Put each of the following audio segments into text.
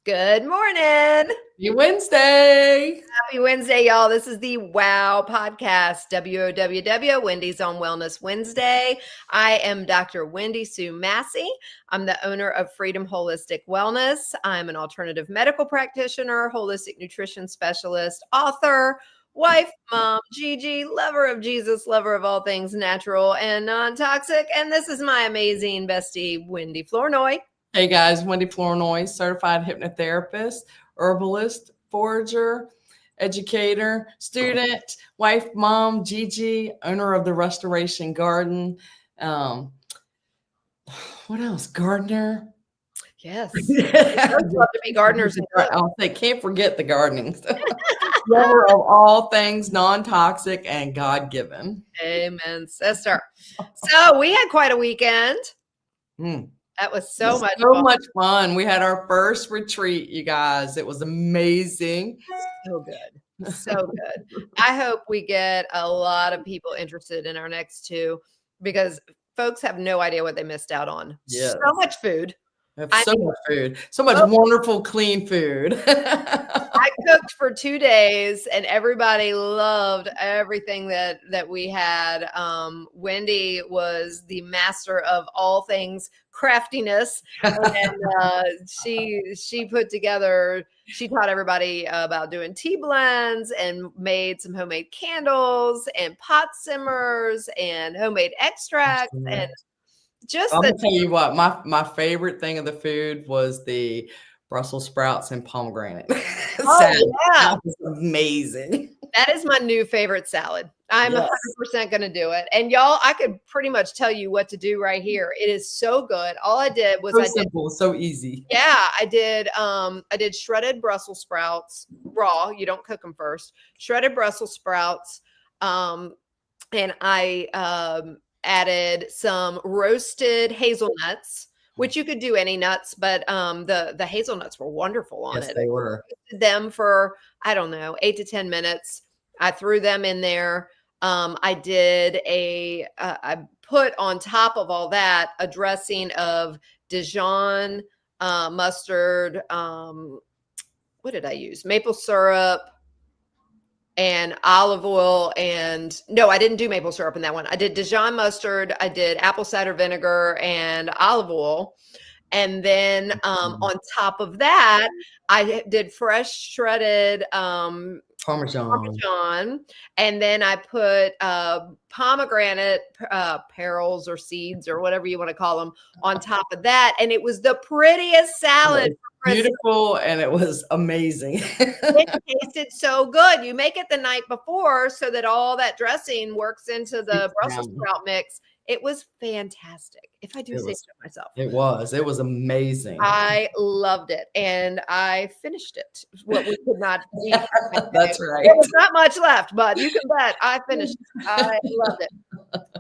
Good morning. Happy Wednesday. Happy Wednesday, y'all. This is the WOW podcast, WOWW, Wendy's on Wellness Wednesday. I am Dr. Wendy Sue Massey. I'm the owner of Freedom Holistic Wellness. I'm an alternative medical practitioner, holistic nutrition specialist, author, wife, mom, Gigi, lover of Jesus, lover of all things natural and non-toxic. And this is my amazing bestie, Wendy Flournoy. Hey guys, Wendy Flournoy, certified hypnotherapist, herbalist, forager, educator, student, wife, mom, Gigi, owner of the Restoration Garden. What else? Gardener. Yes. I'd love to be gardeners. They can't forget the gardening. Lover of all things non-toxic and God-given. Amen, sister. So we had quite a weekend. That was so much fun. We had our first retreat, you guys. It was amazing. So good. So good. I hope we get a lot of people interested in our next two because folks have no idea what they missed out on. Yeah. So much food. Much food. So much wonderful, clean food. I cooked for 2 days and everybody loved everything that we had. Wendy was the master of all things craftiness. And she put together, she taught everybody about doing tea blends and made some homemade candles and pot simmers and homemade extracts. And I'm gonna tell you what, my favorite thing of the food was the Brussels sprouts and pomegranate salad. Yeah. That was amazing. That is my new favorite salad. I'm 100% going to do it. And y'all, I could pretty much tell you what to do right here. It is so good. All I did was simple, so easy. Yeah, I did shredded Brussels sprouts raw. You don't cook them first. Shredded Brussels sprouts. And I added some roasted hazelnuts, which you could do any nuts, but the hazelnuts were wonderful on it. Yes, they were. I roasted them for, I don't know, 8 to 10 minutes. I threw them in there. I put on top of all that a dressing of Dijon mustard. What did I use? Maple syrup and olive oil. And no, I didn't do maple syrup in that one. I did Dijon mustard. I did apple cider vinegar and olive oil. And then on top of that, I did fresh shredded Parmesan. And then I put pomegranate pearls or seeds or whatever you want to call them on top of that. And it was the prettiest salad. Beautiful, and it was amazing. It tasted so good. You make it the night before so that all that dressing works into the Brussels sprout mix. It was fantastic. If I do say so myself. It was amazing. I loved it. And I finished it. What we could not eat. That's right. There was not much left, but you can bet I finished it. I loved it.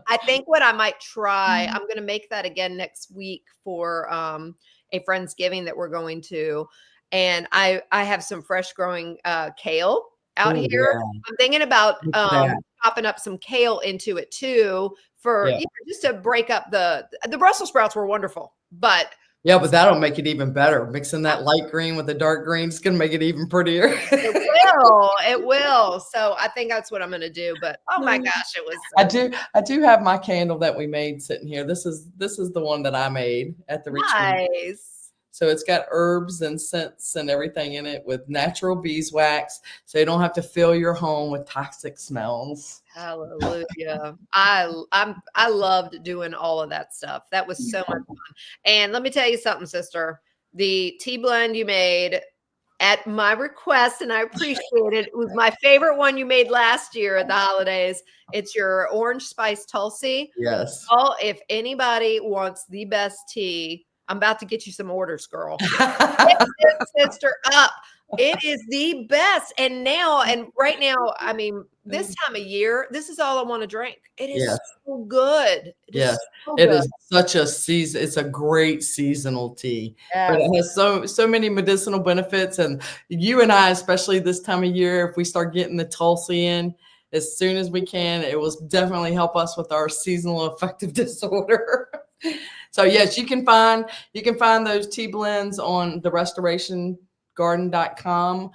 I think what I might try, I'm going to make that again next week for a Friendsgiving that we're going to. And I have some fresh growing kale out here. Yeah. I'm thinking about popping up some kale into it too for just to break up the Brussels sprouts were wonderful, but that'll make it even better. Mixing that light green with the dark green is going to make it even prettier. It will. So I think that's what I'm going to do. But oh my gosh, it was. I do have my candle that we made sitting here. This is the one that I made at the retreat. Nice. So it's got herbs and scents and everything in it with natural beeswax. So you don't have to fill your home with toxic smells. Hallelujah. I loved doing all of that stuff. That was so much fun. And let me tell you something, sister. The tea blend you made at my request, and I appreciate it. It was my favorite one you made last year at the holidays. It's your orange spice Tulsi. Yes. Oh, if anybody wants the best tea, I'm about to get you some orders, girl. Sister up. It is the best. And right now, I mean, this time of year, this is all I want to drink. It is so good. It is such a season. It's a great seasonal tea. Yes. But it has so many medicinal benefits. And you and I, especially this time of year, if we start getting the Tulsi in as soon as we can, it will definitely help us with our seasonal affective disorder. So yes, you can find those tea blends on the Restoration garden.com.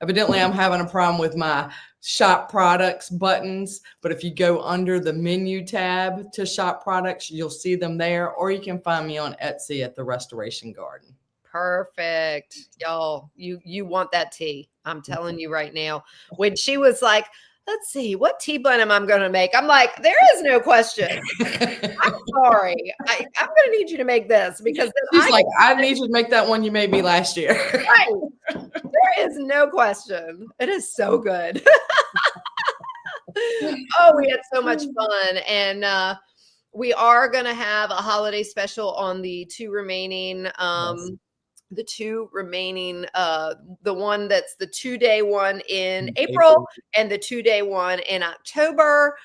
Evidently, I'm having a problem with my shop products buttons, but if you go under the menu tab to shop products, you'll see them there, or you can find me on Etsy at the Restoration Garden. Perfect. Y'all, you want that tea. I'm telling you right now. When she was like, let's see, what tea blend am I going to make? I'm like, there is no question. I'm sorry. I'm going to need you to make this because she's like, I need you to make that one you made me last year. Right. There is no question. It is so good. Oh, we had so much fun. And we are going to have a holiday special on the two remaining the one that's the 2-day one in April and the 2-day one in October.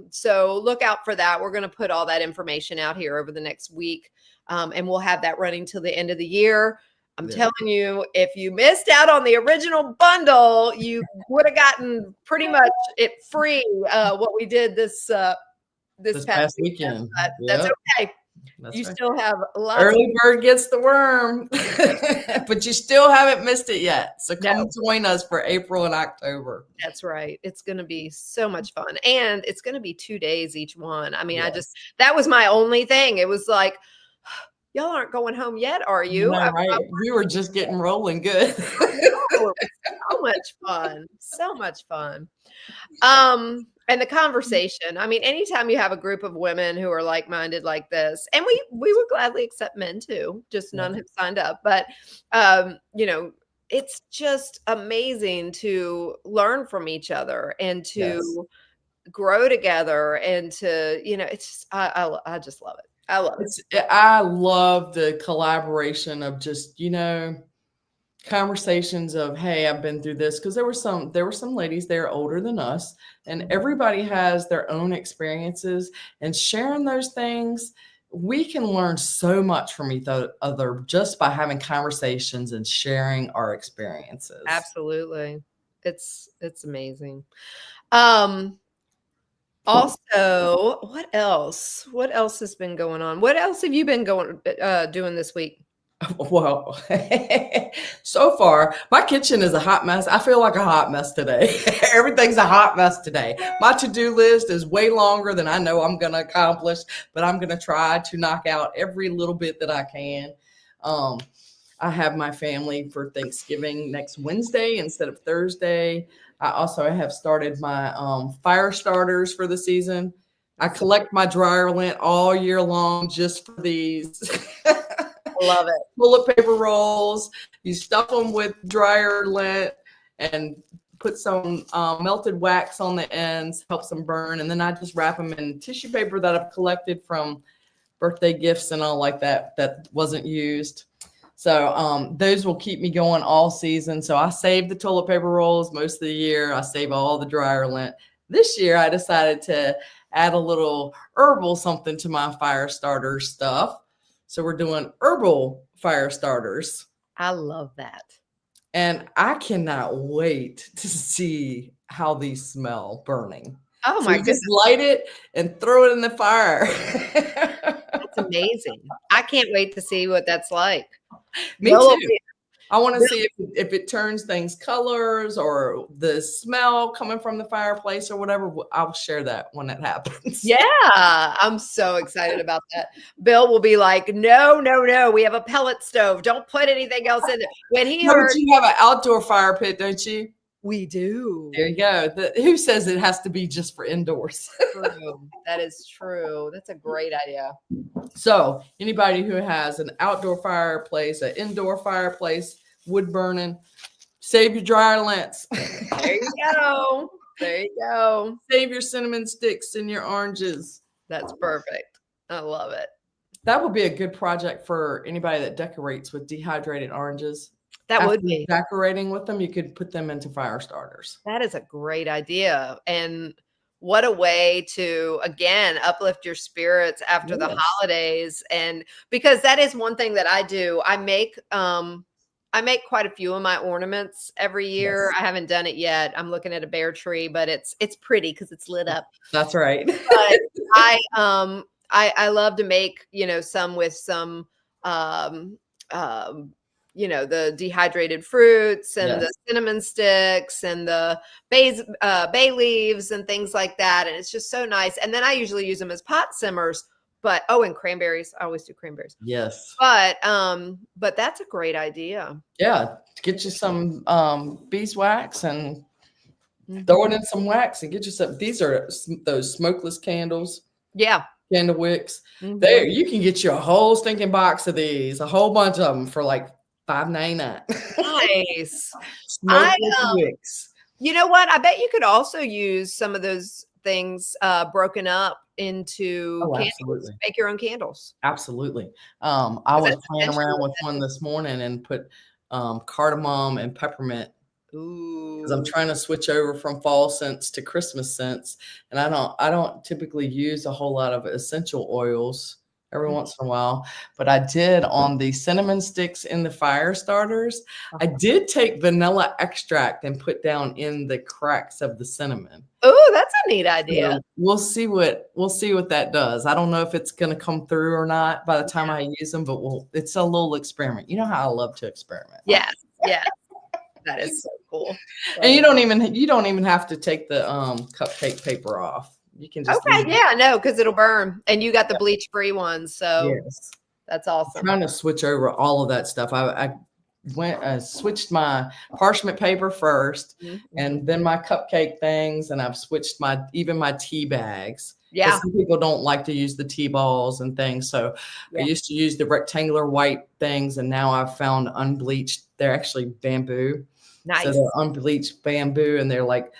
So look out for that. We're going to put all that information out here over the next week. And we'll have that running till the end of the year. I'm telling you, if you missed out on the original bundle, you would have gotten pretty much it free, what we did this past weekend. That's okay. You still have lots. Early bird gets the worm, but you still haven't missed it yet. So come join us for April and October. That's right. It's going to be so much fun. And it's going to be 2 days each one. I mean, that was my only thing. It was like, y'all aren't going home yet, are you? No, right. We were just getting rolling good. So much fun. So much fun. And the conversation, I mean, anytime you have a group of women who are like-minded like this, and we would gladly accept men too, just none have signed up. But, it's just amazing to learn from each other and to grow together and to, it's just, I just love it. I love it. I love the collaboration of just, conversations of, hey, I've been through this, because there were some ladies there older than us, and everybody has their own experiences, and sharing those things, we can learn so much from each other just by having conversations and sharing our experiences. Absolutely. It's amazing. Also, what else has been going on? What else have you been doing this week? Well, so far, my kitchen is a hot mess. I feel like a hot mess today. Everything's a hot mess today. My to-do list is way longer than I know I'm going to accomplish, but I'm going to try to knock out every little bit that I can. I have my family for Thanksgiving next Wednesday instead of Thursday. I also have started my fire starters for the season. I collect my dryer lint all year long just for these. Love it. Toilet paper rolls. You stuff them with dryer lint and put some melted wax on the ends, helps them burn. And then I just wrap them in tissue paper that I've collected from birthday gifts and all like that wasn't used. So those will keep me going all season. So I save the toilet paper rolls most of the year. I save all the dryer lint. This year I decided to add a little herbal something to my fire starter stuff. So we're doing herbal fire starters. I love that. And I cannot wait to see how these smell burning. Oh my goodness. Just light it and throw it in the fire. That's amazing. I can't wait to see what that's like. Me too. I want to see if it turns things colors or the smell coming from the fireplace or whatever. I'll share that when it happens. Yeah, I'm so excited about that. Bill will be like, no, we have a pellet stove. Don't put anything else in it. When he heard, you have an outdoor fire pit, don't you? We do. There you go. Who says it has to be just for indoors? True. That is true. That's a great idea. So anybody who has an outdoor fireplace, an indoor fireplace, wood burning, save your dryer lints. There you go. There you go. Save your cinnamon sticks and your oranges. That's perfect. I love it. That would be a good project for anybody that decorates with dehydrated oranges. That would be. Decorating with them, you could put them into fire starters. That is a great idea. And what a way to, again, uplift your spirits after the holidays. And because that is one thing that I do. I make quite a few of my ornaments every year. I haven't done it yet. I'm looking at a bear tree, but it's pretty because it's lit up. That's right. But I love to make, some with some the dehydrated fruits and Yes. the cinnamon sticks and the bay leaves and things like that. And it's just so nice. And then I usually use them as pot simmers, and cranberries. I always do cranberries. Yes. But that's a great idea. Yeah. Get you some beeswax and throw it Mhm. in some wax and get you some. These are those smokeless candles. Yeah. Candle wicks. Mhm. There, you can get you a whole stinking box of these, a whole bunch of them for like $5.99. Nice. I Smokeless wicks. You know what? I bet you could also use some of those things broken up into Oh, candles. absolutely. Make your own candles. Absolutely. I 'Cause was that's playing essentially around what with that one is. this morning and put cardamom and peppermint because I'm Ooh. trying to switch over from fall scents to Christmas scents, and I don't typically use a whole lot of essential oils every once in a while, but I did on the cinnamon sticks in the fire starters. I did take vanilla extract and put down in the cracks of the cinnamon. Ooh, that's a neat idea. So we'll see what that does. I don't know if it's going to come through or not by the time I use them, but it's a little experiment. You know how I love to experiment. Yes. Yes. That is so cool. And you don't even have to take the cupcake paper off. You can just Okay. leave it. Yeah. No, because it'll burn, and you got the bleach-free ones, so Yes. that's I'm awesome. trying to switch over all of that stuff. I switched my parchment paper first, and then my cupcake things, and I've switched even my tea bags. Yeah. Because some people don't like to use the tea balls and things. So I used to use the rectangular white things, and now I've found unbleached. They're actually bamboo. Nice. So they're unbleached bamboo, and they're like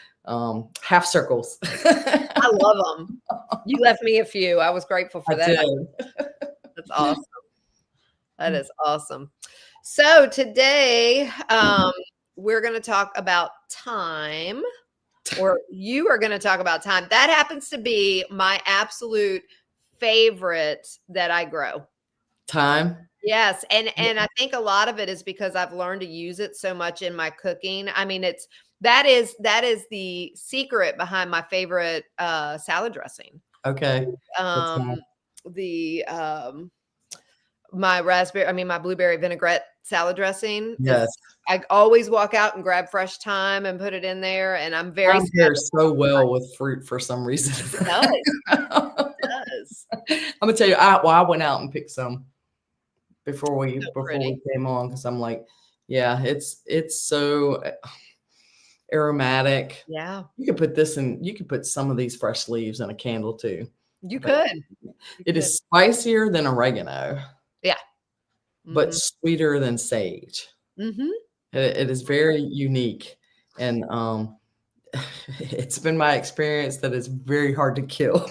half circles. I love them. You left me a few. I was grateful for I that. did. That's awesome. That is awesome. So today, we're going to talk about thyme, or you are going to talk about thyme. That happens to be my absolute favorite that I grow. Thyme. Yes, and I think a lot of it is because I've learned to use it so much in my cooking. I mean, that is the secret behind my favorite salad dressing. Okay. My blueberry vinaigrette salad dressing. Yes. I always walk out and grab fresh thyme and put it in there, and I'm very Thyme pairs so well with fruit for some reason. It does. I'm gonna tell you, I went out and picked some before we pretty. came on because I'm like, yeah, it's so aromatic. Yeah. You could put this in. You could put some of these fresh leaves in a candle too. You could. It is spicier than oregano. Yeah. But sweeter than sage. It is very unique, and it's been my experience that it's very hard to kill.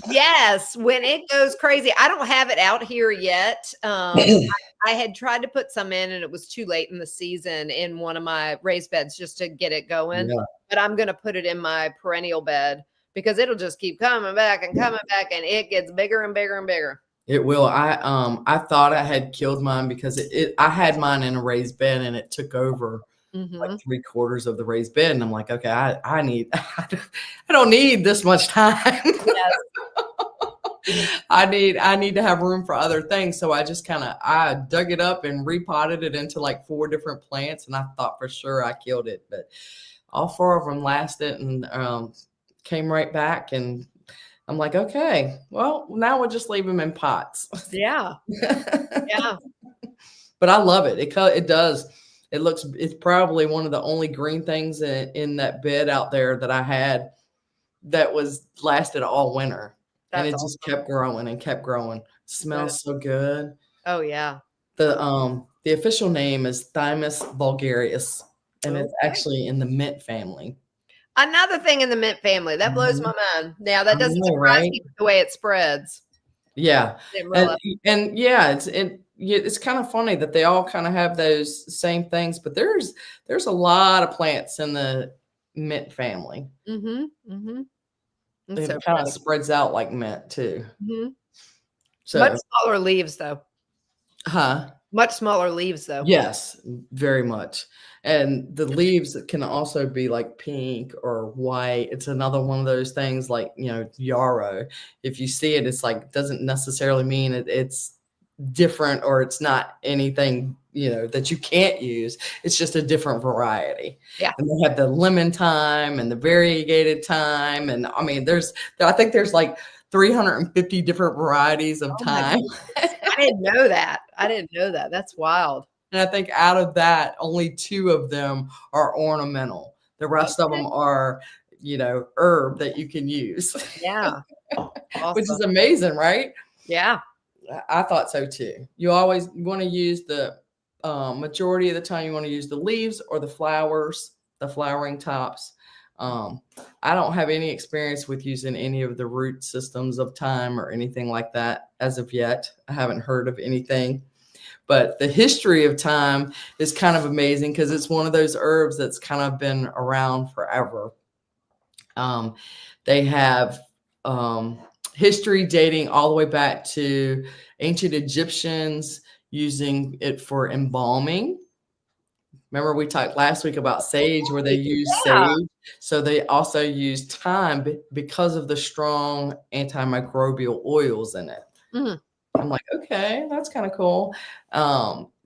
Yes, when it goes crazy. I don't have it out here yet. I had tried to put some in, and it was too late in the season in one of my raised beds just to get it going. Yeah. But I'm going to put it in my perennial bed because it'll just keep coming back, and it gets bigger and bigger and bigger. It will. I thought I had killed mine because I had mine in a raised bed and it took over like 3/4 of the raised bed, and I'm like, okay, I don't need this much time. Yes. I need to have room for other things. So I just I dug it up and repotted it into like 4 different plants, and I thought for sure I killed it, but all 4 of them lasted and came right back, and I'm like, okay, well, now we'll just leave them in pots. Yeah. Yeah. But I love it. It does. It's probably one of the only green things in that bed out there that I had that lasted all winter. That's and it just kept growing and kept growing. Smells so good. Oh yeah. The official name is Thymus vulgaris, and it's actually in the mint family. Another thing in the mint family that blows my mind. Now that doesn't surprise me the way it spreads. Yeah, and yeah, it's kind of funny that they all kind of have those same things, but there's a lot of plants in the mint family. It kind of spreads out like mint too. So much smaller leaves though. Huh? Much smaller leaves though. Yes, very much. And the leaves can also be like pink or white. It's another one of those things like, yarrow. If you see it, it's like, doesn't necessarily mean it's different or it's not anything that you can't use. It's just a different variety. Yeah. And they have the lemon thyme and the variegated thyme. And I mean, I think there's like 350 different varieties of thyme. I didn't know that. That's wild. And I think out of that, only 2 of them are ornamental. The rest of them are, herb that you can use. Yeah. Awesome. Which is amazing, right? Yeah. I thought so too. You always want to use the majority of the time, you want to use the leaves or the flowers, the flowering tops. I don't have any experience with using any of the root systems of thyme or anything like that as of yet. I haven't heard of anything. But the history of thyme is kind of amazing because it's one of those herbs that's kind of been around forever. They have history dating all the way back to ancient Egyptians using it for embalming. Remember we talked last week about sage, where they use sage. So they also use thyme because of the strong antimicrobial oils in it. Mm-hmm. I'm like, okay, that's kind of cool.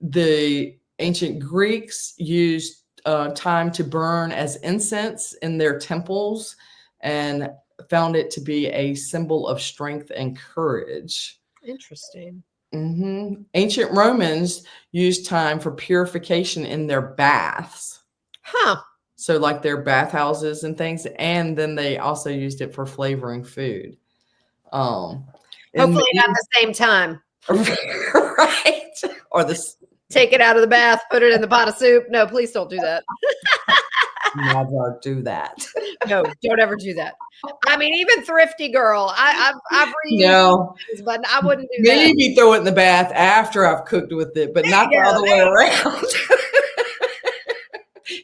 The ancient Greeks used thyme to burn as incense in their temples and found it to be a symbol of strength and courage. Interesting. Mm-hmm. Ancient Romans used thyme for purification in their baths. Huh. So like their bathhouses and things. And then they also used it for flavoring food. Hopefully not the same time. Right. Or take it out of the bath, put it in the pot of soup. No, please don't do that. Never do that. No, don't ever do that. I mean, even Thrifty Girl, I've reused things, but I wouldn't do that. Maybe throw it in the bath after I've cooked with it, but not the other way around.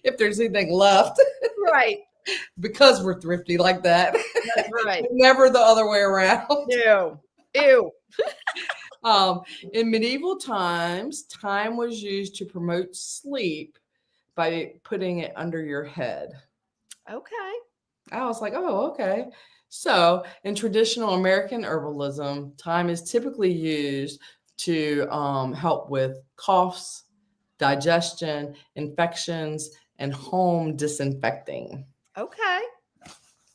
If there's anything left. Right. Because we're thrifty like that. That's right. Never the other way around. No. Ew. In medieval times, thyme was used to promote sleep by putting it under your head. Okay. I was like, oh, okay. So in traditional American herbalism, thyme is typically used to help with coughs, digestion, infections, and home disinfecting. Okay.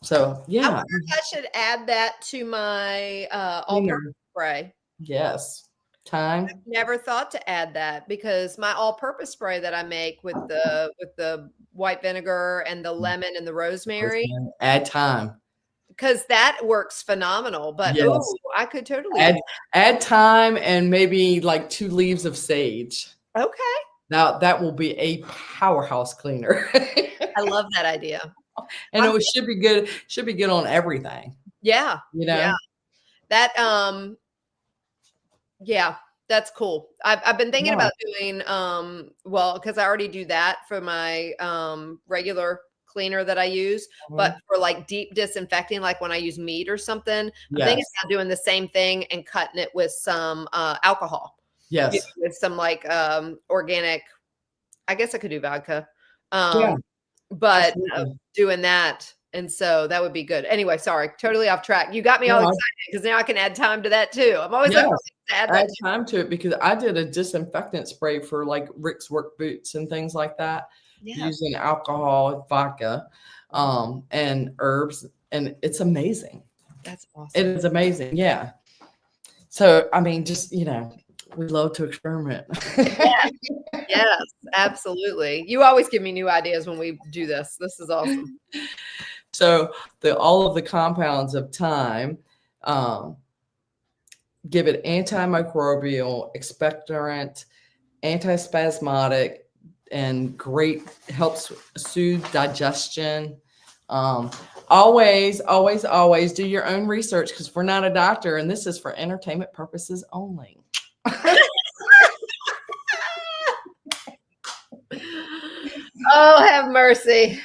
So, yeah. I wonder if I should add that to my all-purpose spray. Yes. Thyme. I've never thought to add that because my all-purpose spray that I make with the white vinegar and the lemon and the rosemary. Add thyme. Because that works phenomenal. But I could totally add thyme and maybe like 2 leaves of sage. Okay. Now that will be a powerhouse cleaner. I love that idea. And it should be good. Should be good on everything. Yeah. Yeah. That that's cool. I've been thinking about doing because I already do that for my regular cleaner that I use, but for like deep disinfecting, like when I use meat or something, I'm thinking about doing the same thing and cutting it with some alcohol. Yes. With some like organic, I guess I could do vodka. But doing that. And so that would be good. Anyway, sorry, totally off track. You got me all excited because now I can add thyme to that too. I'm always looking to add thyme to it because I did a disinfectant spray for like Rick's work boots and things like that using alcohol, vodka, and herbs. And it's amazing. That's awesome. It is amazing. Yeah. So, I mean, just, we love to experiment. Yes, absolutely. You always give me new ideas when we do this. This is awesome. So all of the compounds of thyme give it antimicrobial, expectorant, antispasmodic, and helps soothe digestion. Always do your own research because we're not a doctor and this is for entertainment purposes only. Oh, have mercy.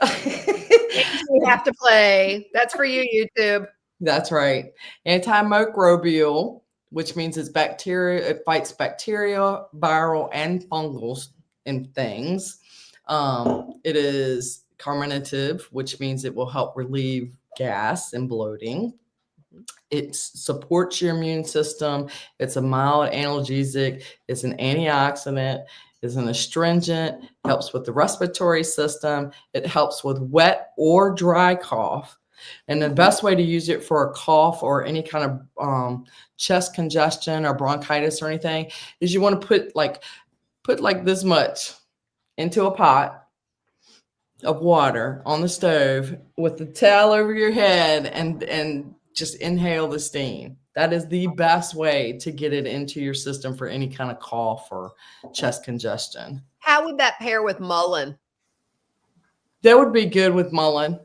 We have to play. That's for you, YouTube. That's right. Antimicrobial, which means it's bacteria. It fights bacteria, viral, and fungal and things. It is carminative, which means it will help relieve gas and bloating. It supports your immune system. It's a mild analgesic. It's an antioxidant. It's an astringent. Helps with the respiratory system. It helps with wet or dry cough. And the best way to use it for a cough or any kind of chest congestion or bronchitis or anything is you want to put like this much into a pot of water on the stove with the towel over your head and just inhale the steam. That is the best way to get it into your system for any kind of cough or chest congestion. How would that pair with mullein? That would be good with mullein.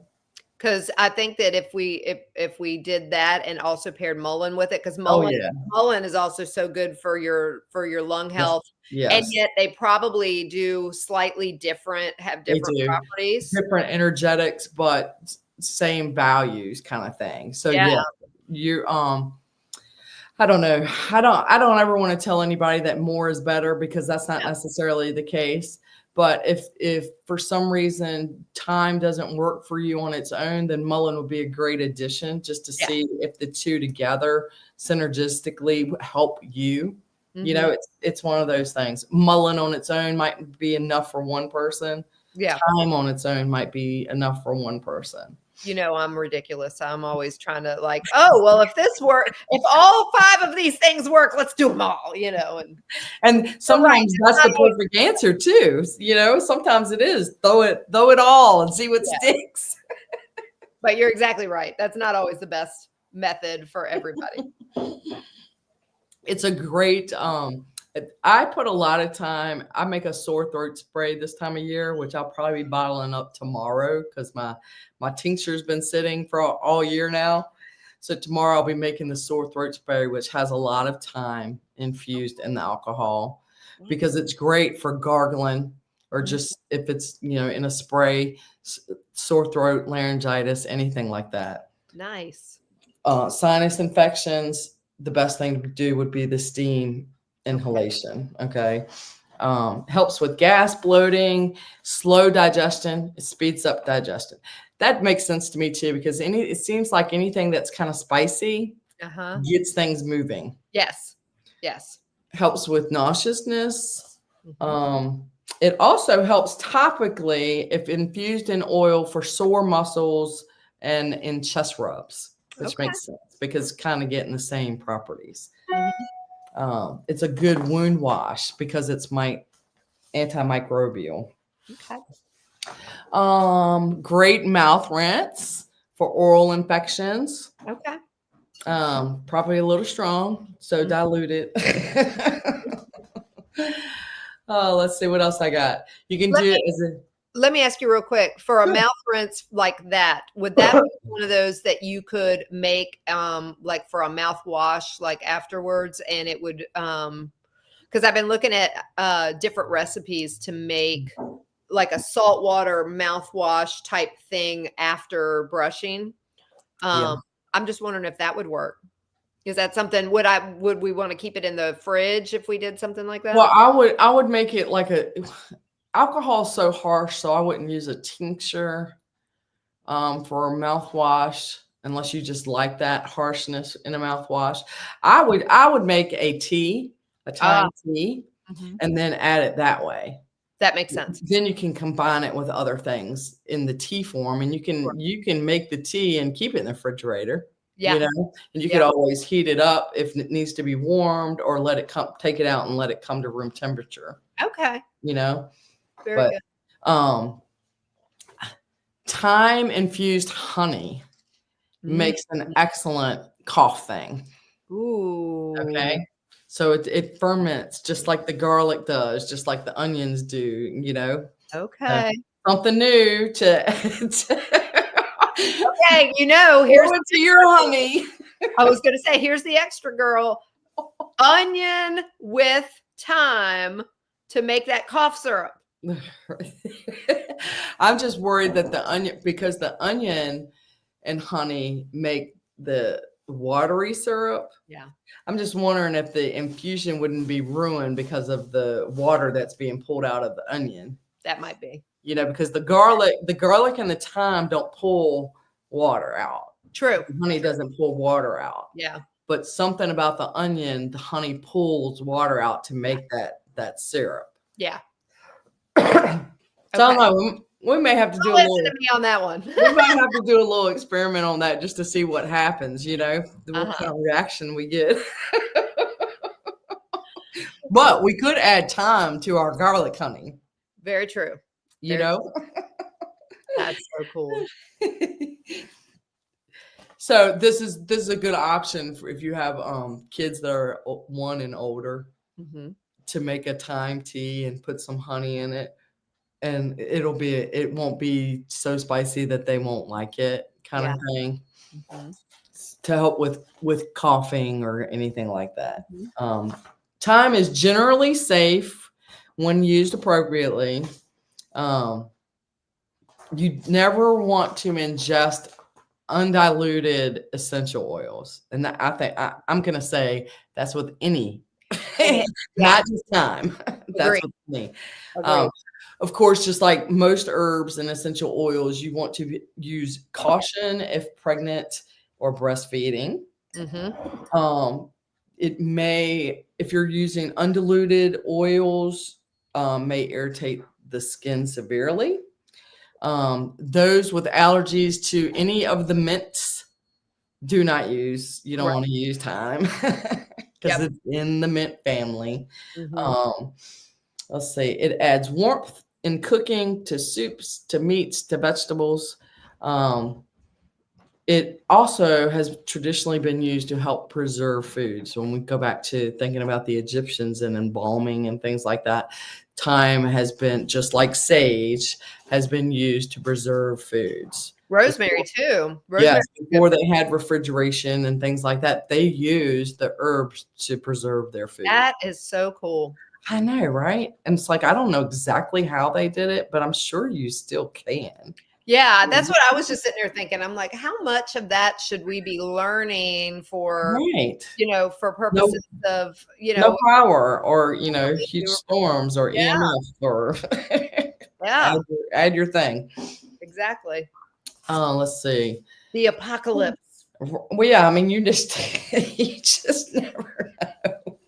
Because I think that if we did that and also paired mullein with it, because mullein is also so good for your lung health. Yes. And yet they probably do slightly different, have different properties. Different energetics, but same values kind of thing. So yeah, you I don't know. I don't ever want to tell anybody that more is better because that's not necessarily the case. But if for some reason thyme doesn't work for you on its own, then mullein would be a great addition just to see if the two together synergistically help you. Mm-hmm. You know, it's one of those things. Mullein on its own might be enough for one person. Yeah. Thyme on its own might be enough for one person. You know, I'm ridiculous. I'm always trying to like, oh, well, if this work, if all 5 of these things work, let's do them all, you know. And sometimes that's the perfect answer too. You know, sometimes it is throw it all and see what sticks. But you're exactly right. That's not always the best method for everybody. It's a great, I put a lot of time, I make a sore throat spray this time of year, which I'll probably be bottling up tomorrow because my tincture's been sitting for all year now. So tomorrow I'll be making the sore throat spray, which has a lot of thyme infused in the alcohol because it's great for gargling or just if it's, you know, in a spray, sore throat, laryngitis, anything like that. Nice. Sinus infections, the best thing to do would be the steam inhalation. Okay. Helps with gas, bloating, slow digestion. It speeds up digestion. That makes sense to me too, because it seems like anything that's kind of spicy gets things moving. Yes. Yes. Helps with nauseousness. It also helps topically if infused in oil for sore muscles and in chest rubs, which makes sense because kind of getting the same properties. It's a good wound wash because it's antimicrobial. Okay. Great mouth rinse for oral infections. Okay. Probably a little strong, so diluted. Let's see what else I got. You can do it as a. Let me ask you real quick, for a mouth rinse like that, would that be one of those that you could make like for a mouthwash like afterwards? And it would, because I've been looking at different recipes to make like a saltwater mouthwash type thing after brushing. I'm just wondering if that would work. Is that something, would we want to keep it in the fridge if we did something like that? Well, I would make it like alcohol is so harsh, so I wouldn't use a tincture for a mouthwash unless you just like that harshness in a mouthwash. I would make a tea, a thyme tea, and then add it that way. That makes sense. Then you can combine it with other things in the tea form, and you can make the tea and keep it in the refrigerator. Yeah. You know, and you could always heat it up if it needs to be warmed, or take it out and let it come to room temperature. Okay. You know. Very good. Thyme infused honey makes an excellent cough thing. Ooh. Okay. So it ferments just like the garlic does, just like the onions do, you know. Okay. Something new to okay, you know, here's to your honey. I was gonna say, here's the extra, girl. Onion with thyme to make that cough syrup. I'm just worried that because the onion and honey make the watery syrup. Yeah. I'm just wondering if the infusion wouldn't be ruined because of the water that's being pulled out of the onion. That might be. You know, because the garlic and the thyme don't pull water out. True. Honey doesn't pull water out. Yeah. But something about the onion, the honey pulls water out to make that syrup. Yeah. So I don't know. We may have to do a listen little. to me on that one. We might have to do a little experiment on that just to see what happens. What Uh-huh. kind of reaction we get. But we could add thyme to our garlic honey. Very true. That's so cool. So this is a good option for if you have kids that are 1 and older, to make a thyme tea and put some honey in it, and it won't be so spicy that they won't like it, kind of thing, to help with coughing or anything like that. Thyme is generally safe when used appropriately. You never want to ingest undiluted essential oils, and I think I'm gonna say that's with any, not just thyme. That's with me. Of course, just like most herbs and essential oils, you want to use caution if pregnant or breastfeeding. It may, if you're using undiluted oils, may irritate the skin severely. Those with allergies to any of the mints, do not use. You don't want to use thyme because it's in the mint family. Let's see. It adds warmth in cooking, to soups, to meats, to vegetables. It also has traditionally been used to help preserve food. So when we go back to thinking about the Egyptians and embalming and things like that, thyme has been, just like sage, has been used to preserve foods. Rosemary too. Yes, before they had refrigeration and things like that, they used the herbs to preserve their food. That is so cool. I know, right? And it's like, I don't know exactly how they did it, but I'm sure you still can. Yeah, that's what I was just sitting there thinking. I'm like, how much of that should we be learning for, for purposes of, no power or, huge storms or EMF or add your thing. Exactly. Let's see. The apocalypse. Well, yeah, I mean, you just never know.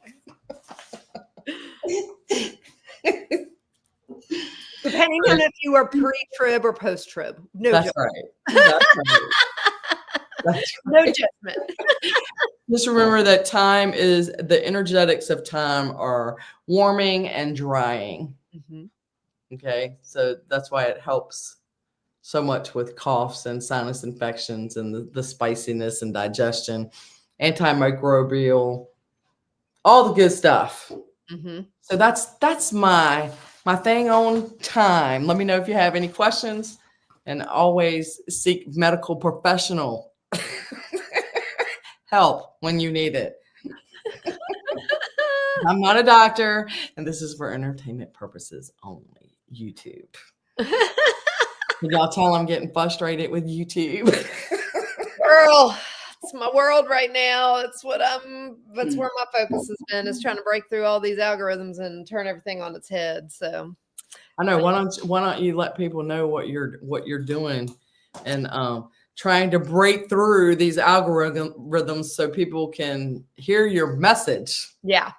Depending on if you are pre-trib or post-trib. No That's judgment. right. That's right. That's no right. judgment. Just remember that thyme is, the energetics of thyme are warming and drying. Okay, so that's why it helps so much with coughs and sinus infections and the spiciness and digestion, antimicrobial, all the good stuff. So that's my thing on thyme. Let me know if you have any questions, and always seek medical professional help when you need it. I'm not a doctor, and this is for entertainment purposes only. YouTube. Can y'all tell I'm getting frustrated with YouTube? Girl, it's my world right now. That's where my focus has been, is trying to break through all these algorithms and turn everything on its head. So I know. Why don't you let people know what you're doing, and trying to break through these algorithms so people can hear your message. Yeah.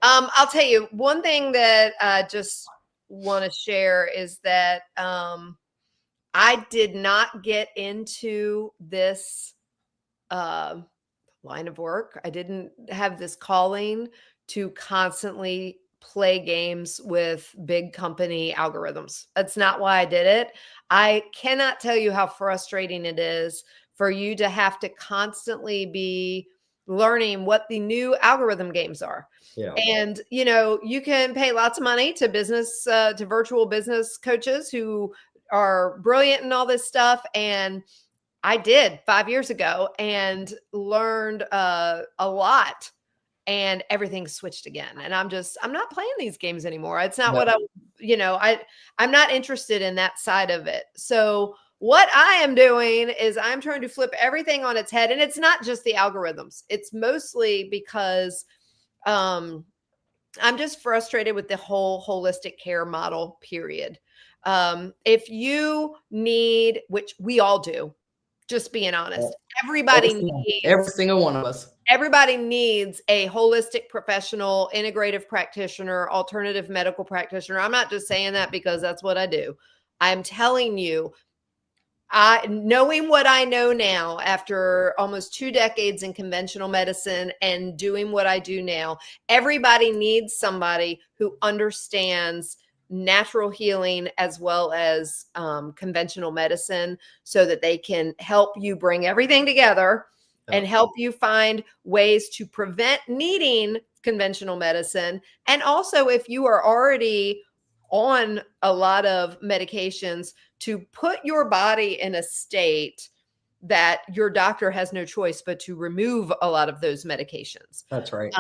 I'll tell you one thing that I just want to share is that I did not get into this line of work. I didn't have this calling to constantly play games with big company algorithms. That's not why I did it. I cannot tell you how frustrating it is for you to have to constantly be learning what the new algorithm games are. Yeah. And, you can pay lots of money to to virtual business coaches who are brilliant and all this stuff. And I did 5 years ago and learned a lot, and everything switched again. And I'm not playing these games anymore. It's not what I'm not interested in that side of it. So what I am doing is I'm trying to flip everything on its head. And it's not just the algorithms. It's mostly because I'm just frustrated with the whole holistic care model, period. If you need, which we all do, Just being honest. Every single one of us. Everybody needs a holistic professional, integrative practitioner, alternative medical practitioner. I'm not just saying that because that's what I do. I'm telling you, knowing what I know now after almost 2 decades in conventional medicine and doing what I do now, everybody needs somebody who understands natural healing as well as conventional medicine so that they can help you bring everything together and help you find ways to prevent needing conventional medicine. And also, if you are already on a lot of medications, to put your body in a state that your doctor has no choice but to remove a lot of those medications. That's right.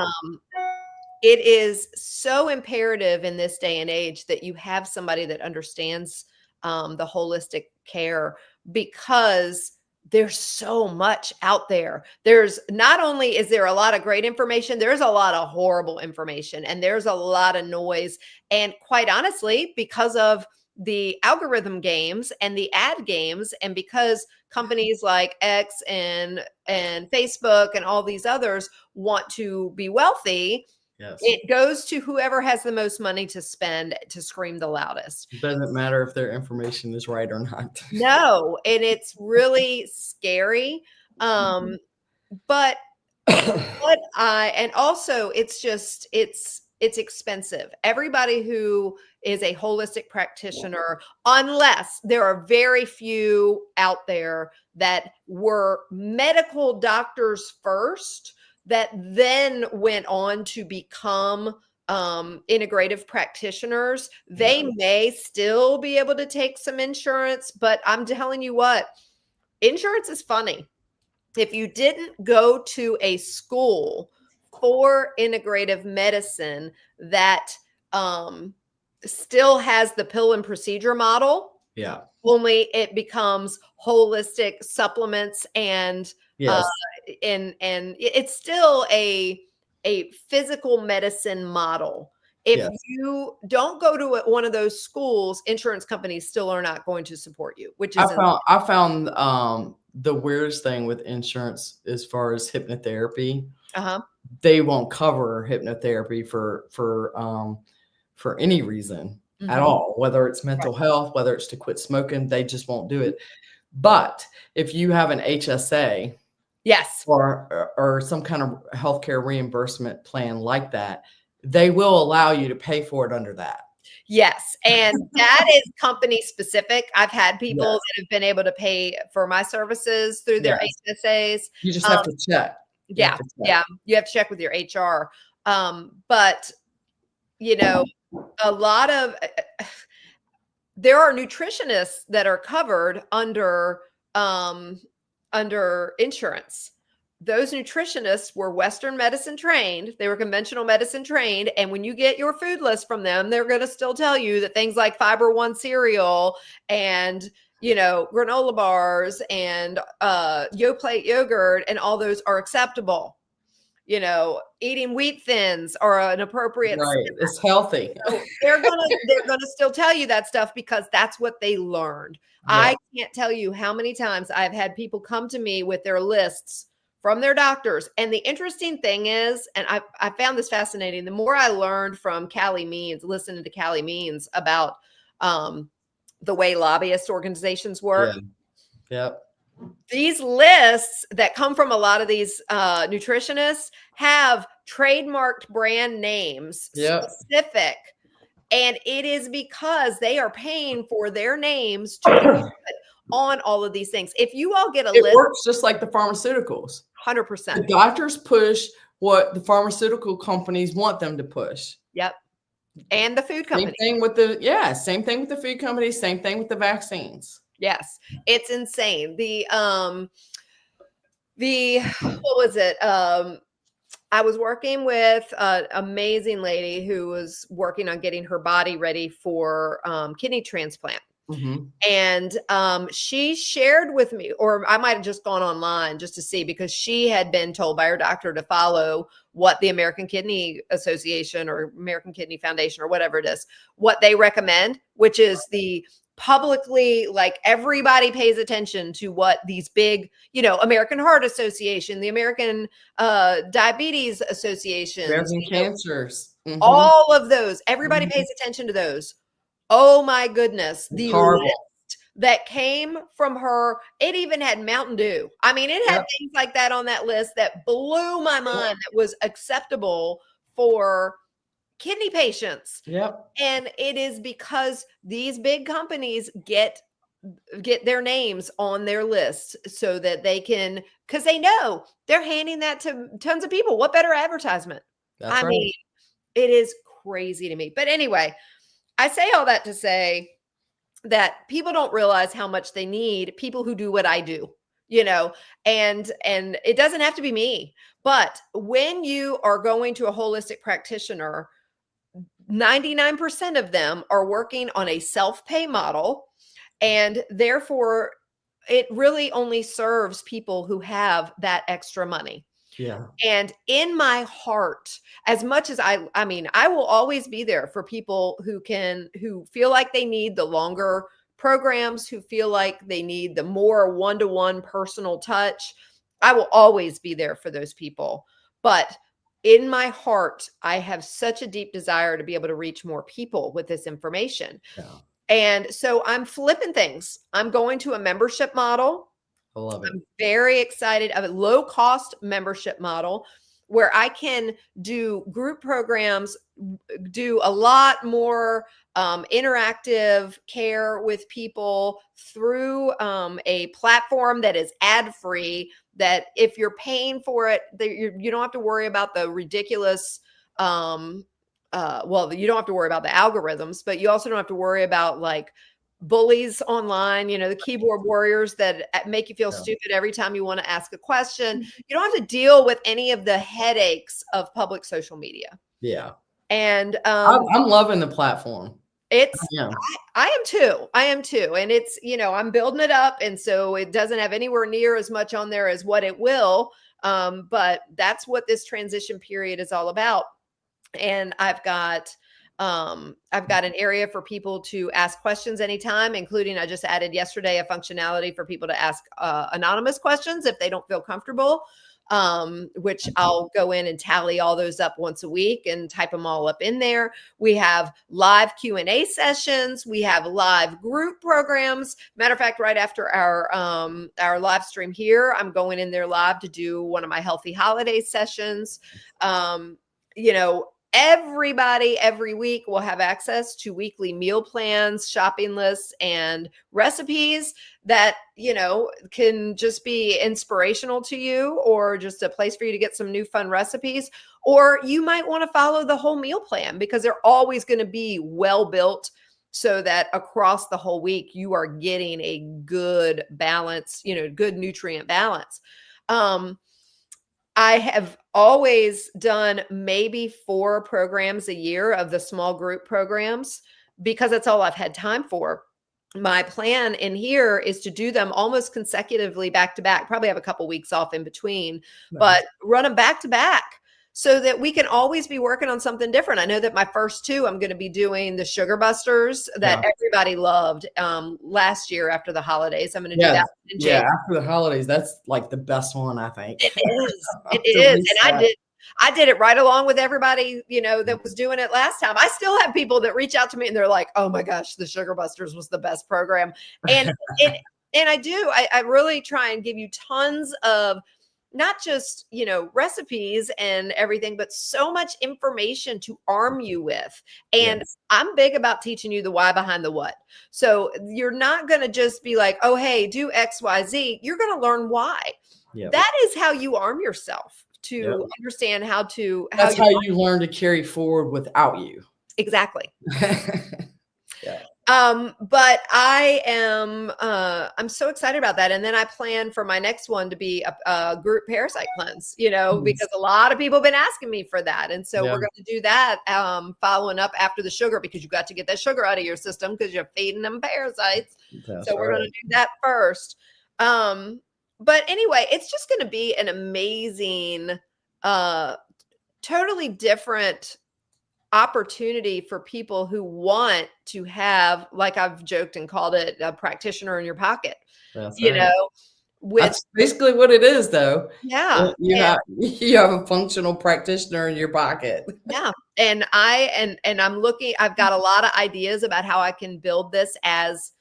It is so imperative in this day and age that you have somebody that understands the holistic care, because there's so much out there. There's not only is there a lot of great information, there's a lot of horrible information, and there's a lot of noise. And quite honestly, because of the algorithm games and the ad games, and because companies like X and Facebook and all these others want to be wealthy, yes, it goes to whoever has the most money to spend to scream the loudest. It doesn't matter if their information is right or not. No, and it's really scary. But and also it's just, it's expensive. Everybody who is a holistic practitioner, unless there are very few out there that were medical doctors first, that then went on to become integrative practitioners, they may still be able to take some insurance. But I'm telling you what, insurance is funny. If you didn't go to a school for integrative medicine that still has the pill and procedure model, only it becomes holistic supplements and and it's still a physical medicine model. If you don't go to one of those schools, insurance companies still are not going to support you, which is I found the weirdest thing with insurance as far as hypnotherapy. They won't cover hypnotherapy for any reason at all, whether it's mental health, whether it's to quit smoking, they just won't do it. But if you have an HSA, or some kind of healthcare reimbursement plan like that, they will allow you to pay for it under that. Yes. And that is company specific. I've had people that have been able to pay for my services through their HSAs. You just have to check. You have to check with your HR. But you know, a lot of there are nutritionists that are covered under insurance. Those nutritionists were Western medicine trained. They were conventional medicine trained. And when you get your food list from them, they're going to still tell you that things like Fiber One cereal and, you know, granola bars and Yoplait yogurt and all those are acceptable. You know, eating wheat thins are an appropriate. Right. It's healthy. So they're gonna still tell you that stuff because that's what they learned. I can't tell you how many times I've had people come to me with their lists from their doctors. And the interesting thing is, and I found this fascinating, the more I learned from Callie Means, listening to Callie Means about the way lobbyist organizations work. These lists that come from a lot of these nutritionists have trademarked brand names specific. And it is because they are paying for their names to put on all of these things. If you all get a list. It works just like the pharmaceuticals. 100%. The doctors push what the pharmaceutical companies want them to push. And the food companies. Same thing with the food companies, same thing with the vaccines. Yes, it's insane. What was it? I was working with an amazing lady who was working on getting her body ready for kidney transplant. And she shared with me, or I might have just gone online just to see, because she had been told by her doctor to follow what the American Kidney Association or American Kidney Foundation or whatever it is, what they recommend, which is the publicly, like everybody pays attention to what these big, American Heart Association, the American Diabetes Associations, American cancers. all of those, everybody pays attention to those. Oh my goodness, It's the horrible. list that came from her, it even had Mountain Dew. I mean, it had things like that on that list that blew my mind, that was acceptable for kidney patients. Yep. And it is because these big companies get their names on their lists so that they can, because they know they're handing that to tons of people. What better advertisement? That's right. mean, it is crazy to me. But anyway, I say all that to say that people don't realize how much they need people who do what I do, and it doesn't have to be me. But when you are going to a holistic practitioner, 99% of them are working on a self-pay model, and therefore it really only serves people who have that extra money. Yeah. And in my heart, as much as I mean, I will always be there for people who feel like they need the longer programs, who feel like they need the more one-to-one personal touch. I will always be there for those people. But in my heart, I have such a deep desire to be able to reach more people with this information. Yeah. And so I'm flipping things. I'm going to a membership model. I love it. I'm very excited of a low cost membership model where I can do group programs, do a lot more interactive care with people through a platform that is ad free. That if you're paying for it, you don't have to worry about the ridiculous. Well, you don't have to worry about the algorithms, but you also don't have to worry about like bullies online, the keyboard warriors that make you feel stupid every time you want to ask a question. You don't have to deal with any of the headaches of public social media. Yeah. And I'm loving the platform. it's Yeah. I am too. And it's, I'm building it up. And so it doesn't have anywhere near as much on there as what it will. But that's what this transition period is all about. And I've got an area for people to ask questions anytime, including I just added yesterday a functionality for people to ask anonymous questions if they don't feel comfortable, which I'll go in and tally all those up once a week and type them all up in there. We have live Q&A sessions. We have live group programs. Matter of fact, right after our live stream here, I'm going in there live to do one of my healthy holiday sessions. Everybody every week will have access to weekly meal plans, shopping lists, and recipes that, can just be inspirational to you, or just a place for you to get some new fun recipes. Or you might want to follow the whole meal plan, because they're always going to be well built so that across the whole week you are getting a good balance, good nutrient balance. I have always done maybe 4 programs a year of the small group programs, because that's all I've had time for. My plan in here is to do them almost consecutively back to back, probably have a couple weeks off in between, but run them back to back so that we can always be working on something different. I know that my first 2, I'm going to be doing the Sugar Busters that everybody loved last year after the holidays. I'm going to do that in January. After the holidays, that's like the best one, I think. It is. It is. And I did it right along with everybody, that was doing it last time. I still have people that reach out to me and they're like, "Oh my gosh, the Sugar Busters was the best program." And I really try and give you tons of not just, recipes and everything, but so much information to arm you with. And I'm big about teaching you the why behind the what. So you're not going to just be like, "Oh, hey, do X, Y, Z." You're going to learn why. That is how you arm yourself to understand how you learn to carry forward without you. Exactly. But I am, I'm so excited about that. And then I plan for my next one to be a group parasite cleanse, because a lot of people have been asking me for that. And so we're going to do that, following up after the sugar, because you got to get that sugar out of your system because you're feeding them parasites. So we're going to do that first. But anyway, it's just going to be an amazing, totally different opportunity for people who want to have, like I've joked and called it, a practitioner in your pocket. That's You right. know, with That's basically what it is, though. yeah, You have a functional practitioner in your pocket. yeah. And I'm looking, I've got a lot of ideas about how I can build this as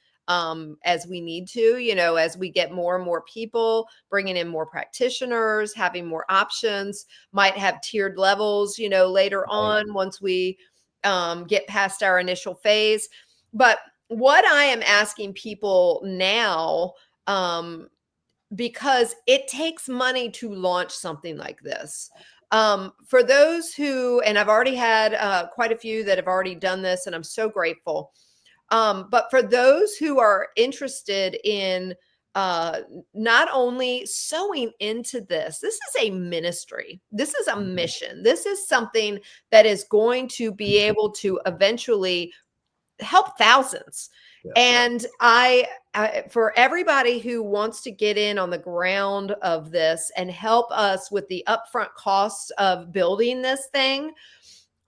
we need to, as we get more and more people, bringing in more practitioners, having more options, might have tiered levels, later Right. on once we get past our initial phase. But what I am asking people now, because it takes money to launch something like this. For those who, and I've already had quite a few that have already done this, and I'm so grateful. But for those who are interested in not only sewing into this, this is a ministry, this is a mission, this is something that is going to be able to eventually help thousands. Yeah. And for everybody who wants to get in on the ground of this and help us with the upfront costs of building this thing,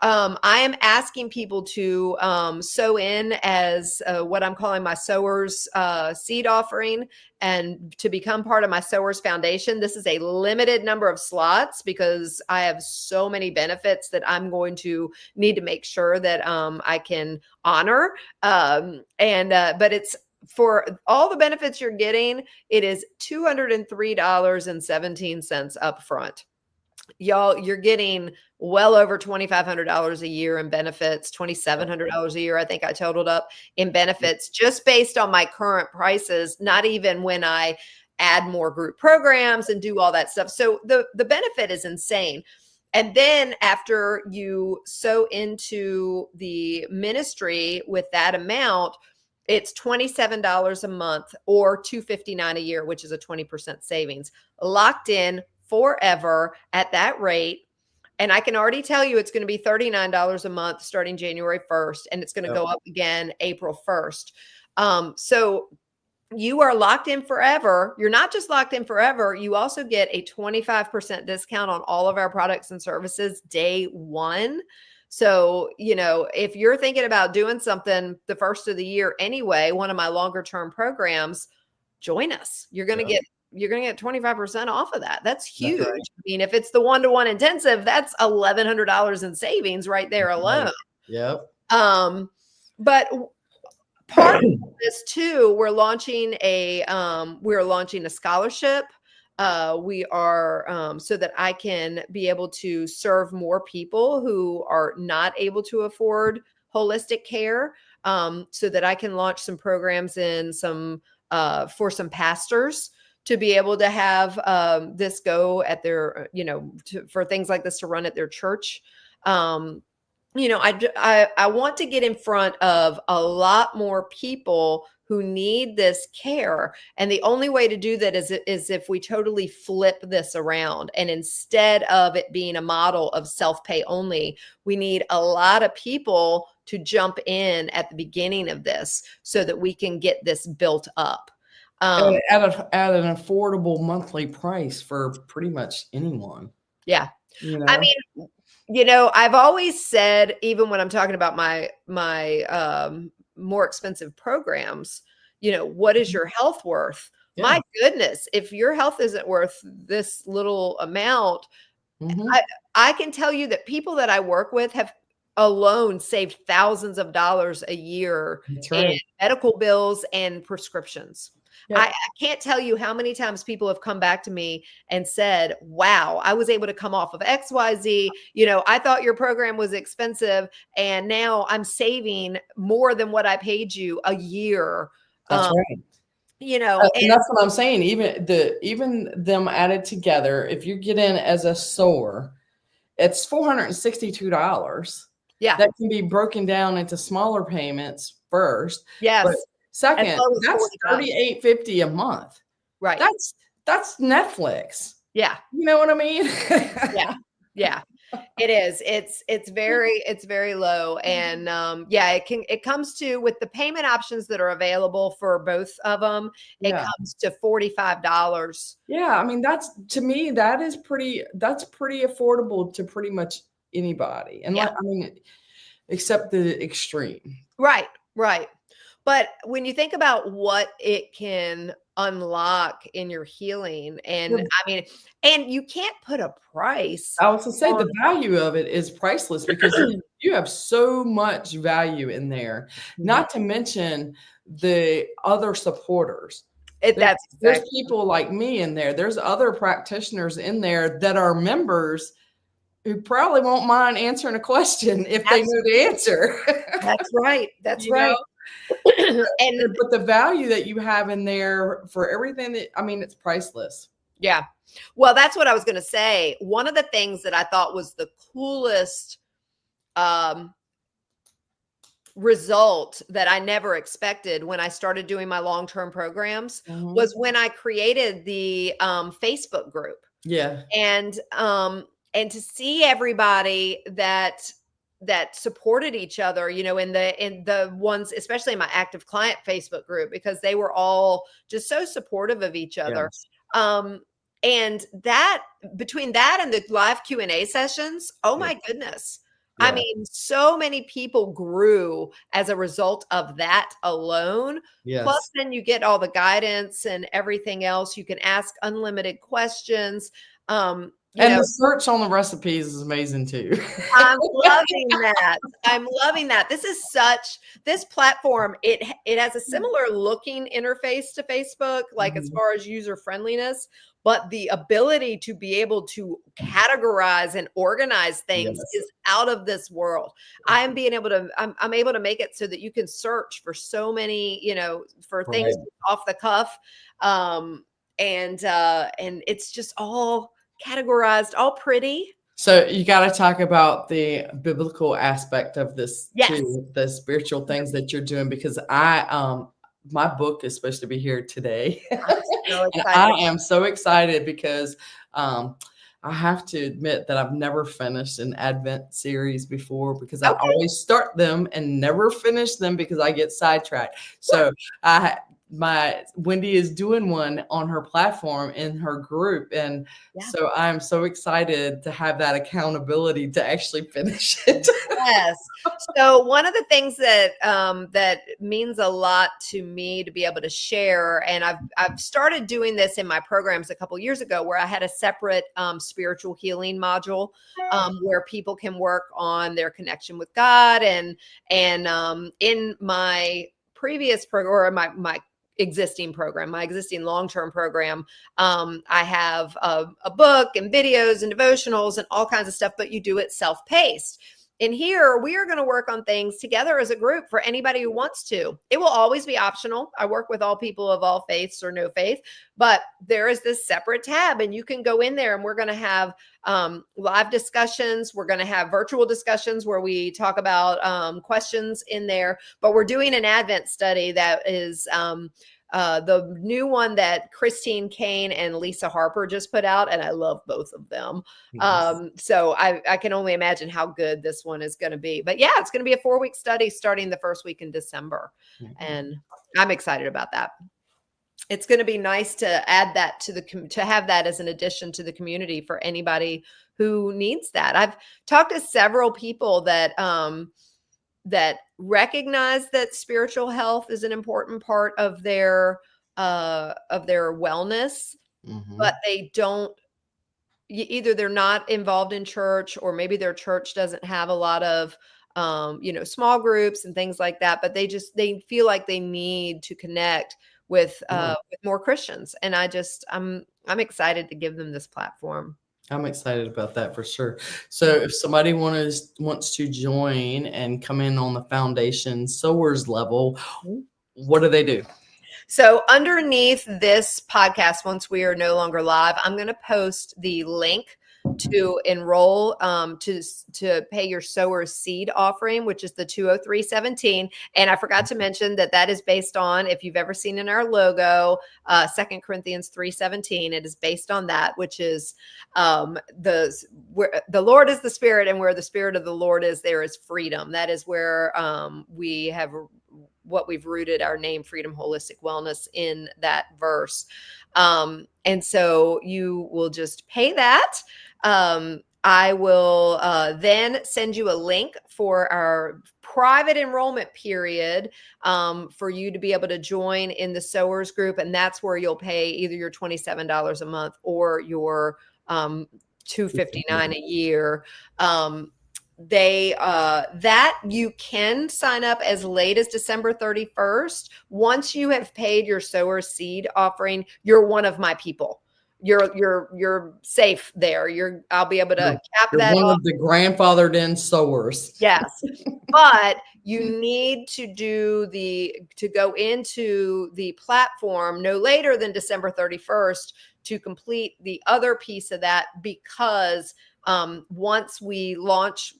I am asking people to sew in as what I'm calling my Sewers seed offering, and to become part of my Sewers Foundation. This is a limited number of slots because I have so many benefits that I'm going to need to make sure that I can honor. But it's for all the benefits you're getting, it is $203.17 up front. Y'all, you're getting well over $2,500 a year in benefits, $2,700 a year. I think I totaled up in benefits just based on my current prices, not even when I add more group programs and do all that stuff. So the benefit is insane. And then after you sew into the ministry with that amount, it's $27 a month or $259 a year, which is a 20% savings, locked in forever at that rate. And I can already tell you it's going to be $39 a month starting January 1st, and it's going to go up again April 1st. So you are locked in forever. You're not just locked in forever. You also get a 25% discount on all of our products and services day one. So, if you're thinking about doing something the first of the year anyway, one of my longer term programs, join us. You're going to get 25% off of that. That's huge. That's right. I mean, if it's the one-to-one intensive, that's $1,100 in savings right there alone. Right. Yep. But part of this too, we're launching a scholarship. We are so that I can be able to serve more people who are not able to afford holistic care, so that I can launch some programs in some for some pastors to be able to have this go at their, for things like this to run at their church. I want to get in front of a lot more people who need this care. And the only way to do that is if we totally flip this around. And instead of it being a model of self-pay only, we need a lot of people to jump in at the beginning of this so that we can get this built up. At an affordable monthly price for pretty much anyone. Yeah. I mean, I've always said, even when I'm talking about my more expensive programs, what is your health worth? Yeah. My goodness, if your health isn't worth this little amount, I can tell you that people that I work with have alone saved thousands of dollars a year in medical bills and prescriptions. Yeah. I can't tell you how many times people have come back to me and said, wow, I was able to come off of XYZ. I thought your program was expensive, and now I'm saving more than what I paid you a year. That's right. And that's what I'm saying. Even them added together, if you get in as a sewer, it's $462. Yeah. That can be broken down into smaller payments first. Yes. But second, that's $38.50 a month. Right. That's Netflix. Yeah. You know what I mean? Yeah. Yeah. It is. It's very low. And it comes to, with the payment options that are available for both of them, it comes to $45. Yeah. I mean, to me, that's pretty affordable to pretty much anybody. And except the extreme. Right. But when you think about what it can unlock in your healing, and I mean, and you can't put a price I was to say on the value of it is priceless because you have so much value in there, not to mention the other supporters. That's There's exactly people like me in there. There's other practitioners in there that are members who probably won't mind answering a question if they know the answer. that's right. That's You know? right. And But the value that you have in there for everything that, I mean, it's priceless. yeah. Well, that's what I was going to say. One of the things that I thought was the coolest result that I never expected when I started doing my long-term programs was when I created the Facebook group. Yeah. And to see everybody that supported each other, you know, in the ones, especially in my active client Facebook group, because they were all just so supportive of each other. Yes. And that, between that and the live Q&A sessions, oh my goodness. Yeah. I mean, so many people grew as a result of that alone. Yes. Plus, then you get all the guidance and everything else. You can ask unlimited questions. And the search on the recipes is amazing too. I'm loving that. I'm loving that. This platform, it has a similar looking interface to Facebook, like as far as user friendliness, but the ability to be able to categorize and organize things is out of this world. I'm able to make it so that you can search for so many, you know, for things off the cuff. And it's just all categorized, all pretty. So you got to talk about the biblical aspect of this too, the spiritual things that you're doing, because my book is supposed to be here today. I'm so excited. I am so excited because I have to admit that I've never finished an Advent series before, because I always start them and never finish them because I get sidetracked. So Wendy is doing one on her platform in her group. And so I'm so excited to have that accountability to actually finish it. Yes. So one of the things that that means a lot to me to be able to share, and I've started doing this in my programs a couple years ago, where I had a separate spiritual healing module where people can work on their connection with God. And in my previous program, or my existing program, my existing long-term program, I have a book and videos and devotionals and all kinds of stuff, but you do it self-paced. And here we are going to work on things together as a group for anybody who wants to. It will always be optional. I work with all people of all faiths or no faith, but there is this separate tab and you can go in there, and we're going to have live discussions. We're going to have virtual discussions where we talk about questions in there, but we're doing an Advent study that is the new one that Christine Kane and Lisa Harper just put out, and I love both of them. So I can only imagine how good this one is going to be. But yeah, it's going to be a 4-week study starting the first week in December, and I'm excited about that. It's going to be nice to add that to have that as an addition to the community for anybody who needs that. I've talked to several people that recognize that spiritual health is an important part of their wellness, but they don't, either they're not involved in church, or maybe their church doesn't have a lot of small groups and things like that, but they feel like they need to connect with more Christians. And I'm excited to give them this platform. I'm excited about that for sure. So if somebody wants to join and come in on the foundation sowers level, what do they do? So underneath this podcast, once we are no longer live, I'm going to post the link to enroll to pay your sower seed offering, which is the 20317. And I forgot to mention that is based on, if you've ever seen in our logo, 2 Corinthians 3:17. It is based on that, which is where the Lord is the Spirit, and where the Spirit of the Lord is, there is freedom. That is where we have what we've rooted our name, Freedom Holistic Wellness, in that verse. And so you will just pay that. I I will then send you a link for our private enrollment period for you to be able to join in the sewers group. And that's where you'll pay either your $27 a month or your $259 a year. That you can sign up as late as December 31st. Once you have paid your sower seed offering, you're one of my people. You're safe there. I'll be able to cap that one off. of the grandfathered in sowers. Yes. But you need to go into the platform no later than December 31st to complete the other piece of that, because once we launch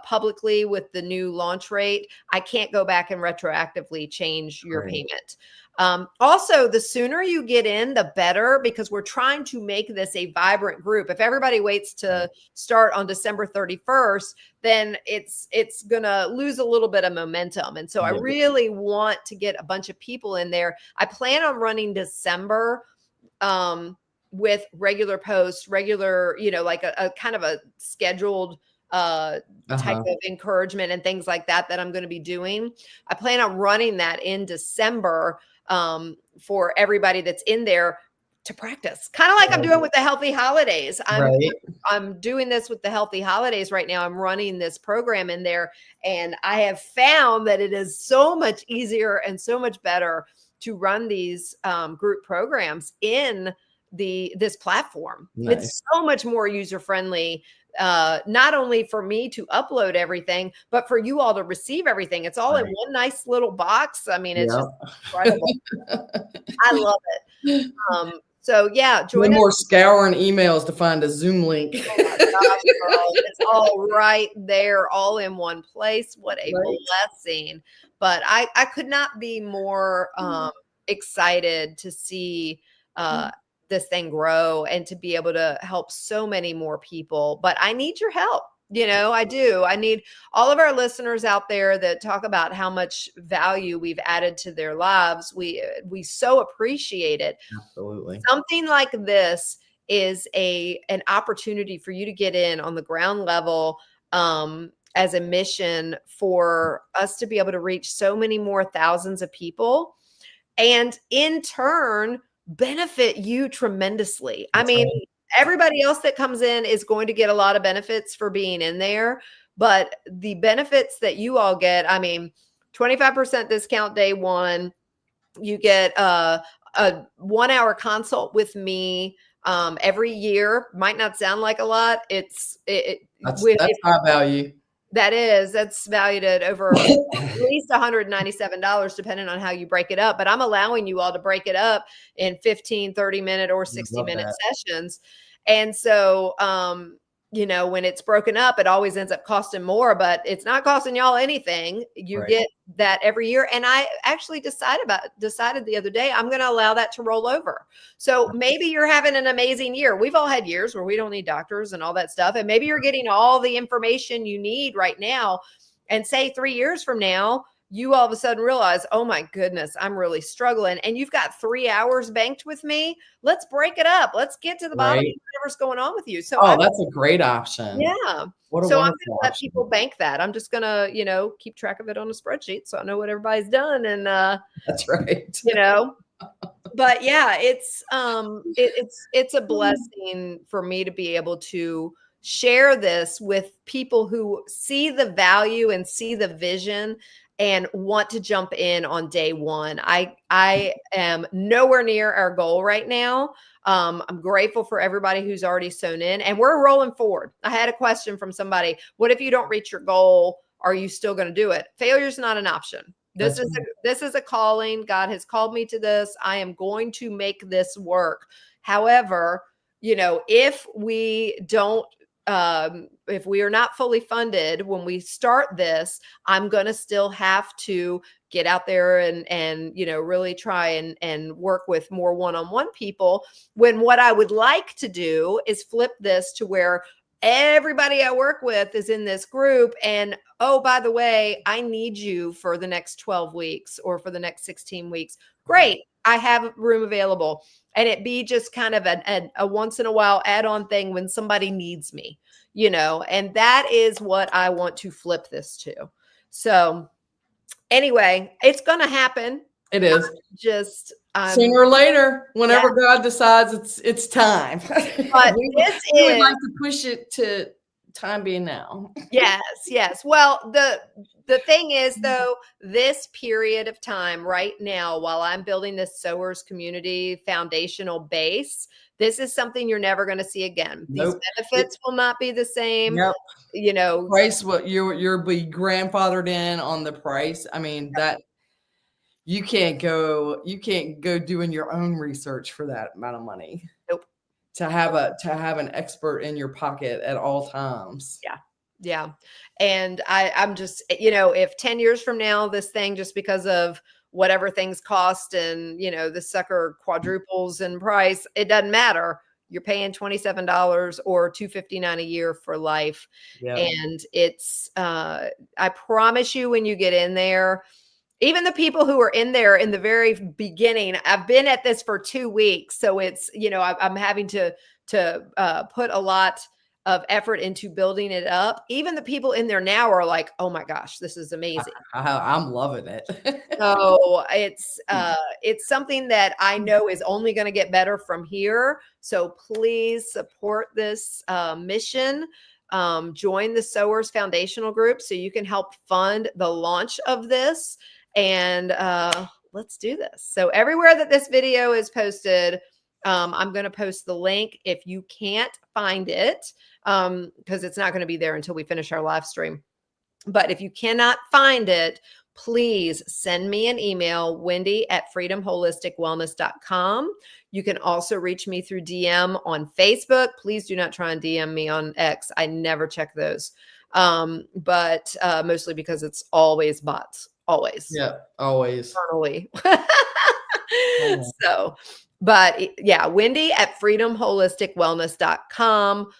publicly with the new launch rate, I can't go back and retroactively change your payment. Also, the sooner you get in, the better, because we're trying to make this a vibrant group. If everybody waits to start on December 31st, then it's going to lose a little bit of momentum. And so I really want to get a bunch of people in there. I plan on running December with regular posts, regular, like a kind of a scheduled type of encouragement and things like that I'm going to be doing. I plan on running that in December for everybody that's in there to practice, kind of like I'm doing with the Healthy Holidays. I'm doing this with the Healthy Holidays right now. I'm running this program in there, and I have found that it is so much easier and so much better to run these group programs in this platform. Nice. It's so much more user friendly, not only for me to upload everything, but for you all to receive everything. It's all in one nice little box. I mean, it's just incredible. I love it. So yeah, join us. No more scouring emails to find a Zoom link. Oh my gosh, girl. It's all right there, all in one place. What a blessing. But I could not be more excited to see this thing grow and to be able to help so many more people. But I need your help. I do. I need all of our listeners out there that talk about how much value we've added to their lives. We so appreciate it. Absolutely. Something like this is an opportunity for you to get in on the ground level as a mission for us to be able to reach so many more thousands of people, and in turn benefit you tremendously. I mean, everybody else that comes in is going to get a lot of benefits for being in there, but the benefits that you all get, I mean, 25% discount day one, you get a 1 hour consult with me every year. Might not sound like a lot. That's high value. That's valued at over at least $197, depending on how you break it up. But I'm allowing you all to break it up in 15, 30-minute or 60-minute sessions. And so, when it's broken up, it always ends up costing more, but it's not costing y'all anything. You get that every year. And I actually decided the other day, I'm going to allow that to roll over. So maybe you're having an amazing year. We've all had years where we don't need doctors and all that stuff. And maybe you're getting all the information you need right now. And say 3 years from now, you all of a sudden realize, oh my goodness, I'm really struggling. And you've got 3 hours banked with me. Let's break it up. Let's get to the bottom of whatever's going on with you. So that's a great option. Yeah. So I'm going to let people bank that. I'm just going to, keep track of it on a spreadsheet so I know what everybody's done. And that's right. But yeah, it's a blessing for me to be able to share this with people who see the value and see the vision and want to jump in on day one. I am nowhere near our goal right now. I'm grateful for everybody who's already sewn in, and we're rolling forward. I had a question from somebody. What if you don't reach your goal? Are you still going to do it? Failure is not an option. This is a calling. God has called me to this. I am going to make this work. However, if we don't, if we are not fully funded when we start this, I'm going to still have to get out there and really try and work with more one-on-one people, when what I would like to do is flip this to where everybody I work with is in this group. And oh, by the way, I need you for the next 12 weeks or for the next 16 weeks. Great. I have room available. And it be just kind of a once in a while add-on thing when somebody needs me, and that is what I want to flip this to. So anyway, it's going to happen. It is. Sooner or later, whenever God decides it's time. But we would like to push it to time being now. Yes. Well, the thing is, though, this period of time right now, while I'm building this Sowers community foundational base, this is something you're never going to see again. These benefits will not be the same. Yep. Price, what you'll be grandfathered in on the price. I mean, that you can't go doing your own research for that amount of money. Nope. To have an expert in your pocket at all times. Yeah. And I'm just, if 10 years from now, this thing, just because of whatever things cost and, the sucker quadruples in price, it doesn't matter. You're paying $27 or $259 a year for life. Yep. And it's, I promise you, when you get in there, even the people who are in there in the very beginning, I've been at this for 2 weeks. So it's, I'm having to put a lot of effort into building it up. Even the people in there now are like, oh my gosh, this is amazing. I'm loving it. So it's something that I know is only going to get better from here. So please support this mission. Join the Sowers Foundational Group so you can help fund the launch of this. And let's do this. So everywhere that this video is posted, I'm going to post the link if you can't find it, because it's not going to be there until we finish our live stream. But if you cannot find it, please send me an email, wendy@freedomholisticwellness.com. You can also reach me through DM on Facebook. Please do not try and DM me on X. I never check those, but mostly because it's always bots. Always. Yeah, always. Eternally. So, but yeah, Wendy@freedomholisticwellness.com,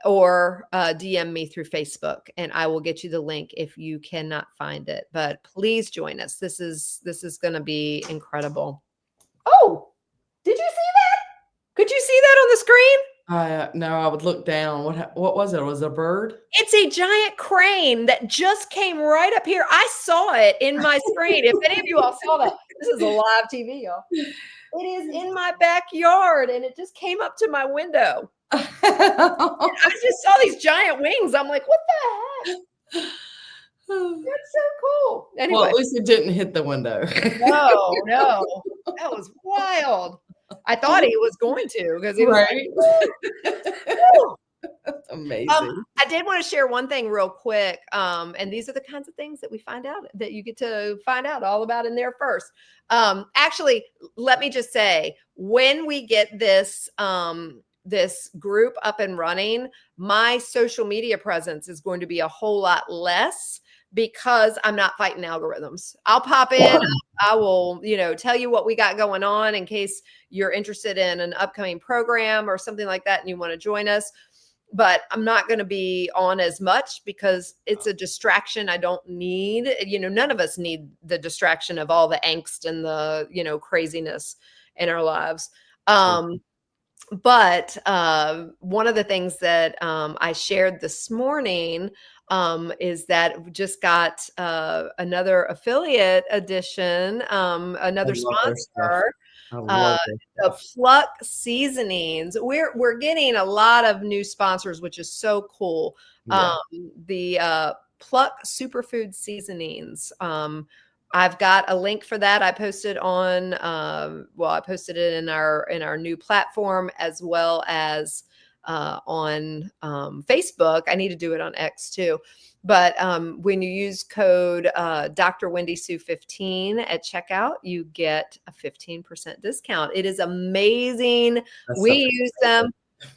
or DM me through Facebook and I will get you the link if you cannot find it. But please join us. This is going to be incredible. Oh, did you see that? Could you see that on the screen? No, I would look down. What was it? Was it a bird? It's a giant crane that just came right up here. I saw it in my screen. If any of you all saw that, this is a live TV, y'all. It is in my backyard and it just came up to my window. I just saw these giant wings. I'm like, what the heck? That's so cool. Anyway. Well, at least it didn't hit the window. No. That was wild. I thought he was going to, because he was amazing. I did want to share one thing real quick. And these are the kinds of things that we find out, that you get to find out all about in there first. Actually, let me just say, when we get this group up and running, my social media presence is going to be a whole lot less, because I'm not fighting algorithms. I'll pop in. I will, tell you what we got going on in case you're interested in an upcoming program or something like that and you want to join us. But I'm not going to be on as much because it's a distraction I don't need. None of us need the distraction of all the angst and the, craziness in our lives. But one of the things that I shared this morning is that we just got another affiliate edition, another sponsor, the Pluck Seasonings. We're getting a lot of new sponsors, which is so cool. Yeah. The Pluck Superfood Seasonings. I've got a link for that. I posted on, I posted it in our new platform, as well as on Facebook. I need to do it on X too. But when you use code Dr. Wendy Sue 15 at checkout, you get a 15% discount. It is amazing. We use them.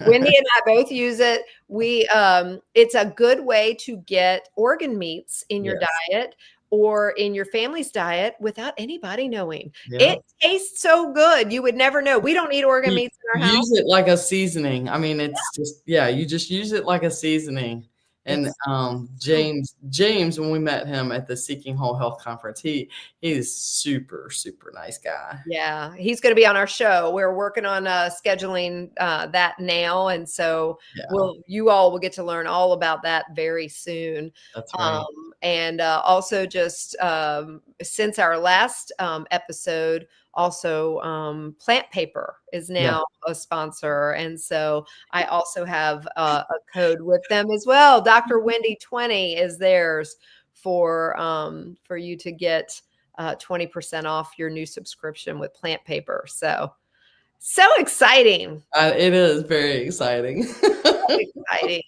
Wendy and I both use it. It's a good way to get organ meats in your diet. or in your family's diet without anybody knowing. Yeah. It tastes so good. You would never know. We don't eat organ meats in our house. Use it like a seasoning. I mean, it's just, yeah, you just use it like a seasoning. And James, when we met him at the Seeking Whole Health Conference, he's super, super nice guy. Yeah, he's going to be on our show. We're working on scheduling that now, and so you all will get to learn all about that very soon. That's right. And also, just since our last episode, also Plant Paper is now a sponsor, and so I also have a code with them as well. Dr. Wendy 20 is theirs for you to get 20% off your new subscription with Plant Paper. So exciting. It is very exciting. Exciting.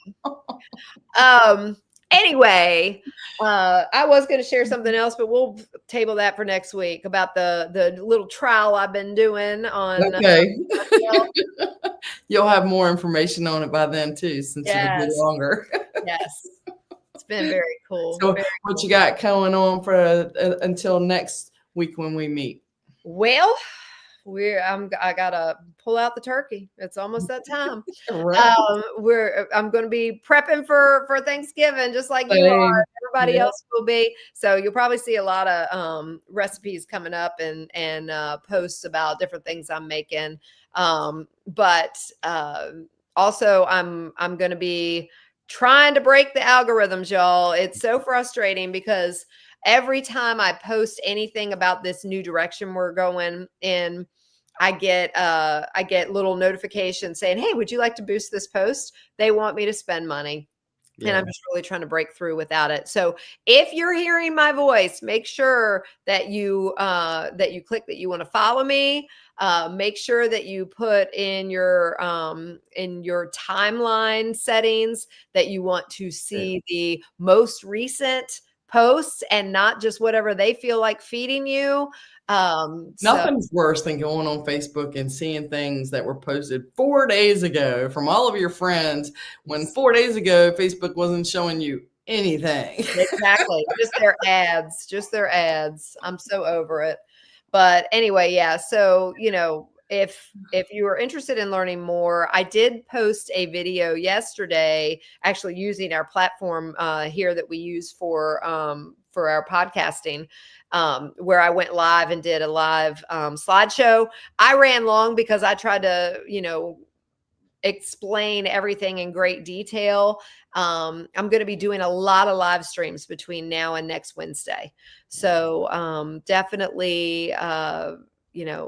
Anyway, I was going to share something else, but we'll table that for next week about the little trial I've been doing on. Okay. You'll have more information on it by then too, since it'll be longer. Yes. It's been very cool. So what you got going on for until next week when we meet? Well, I gotta pull out the turkey. It's almost that time. Right. I'm going to be prepping for Thanksgiving, just like you are. Everybody else will be. So you'll probably see a lot of recipes coming up and posts about different things I'm making. But also I'm going to be trying to break the algorithms, y'all. It's so frustrating because every time I post anything about this new direction we're going in, I get little notifications saying, "Hey, would you like to boost this post?" They want me to spend money. Yeah. And I'm just really trying to break through without it. So if you're hearing my voice, make sure that you click that you want to follow me. Make sure that you put in your timeline settings that you want to see the most recent posts and not just whatever they feel like feeding you. Nothing's worse than going on Facebook and seeing things that were posted 4 days ago from all of your friends when 4 days ago Facebook wasn't showing you anything. Exactly. Just their ads. I'm so over it. But anyway, yeah. So, if you are interested in learning more, I did post a video yesterday, actually using our platform here that we use for our podcasting, where I went live and did a live slideshow. I ran long because I tried to, explain everything in great detail. I'm going to be doing a lot of live streams between now and next Wednesday. So definitely,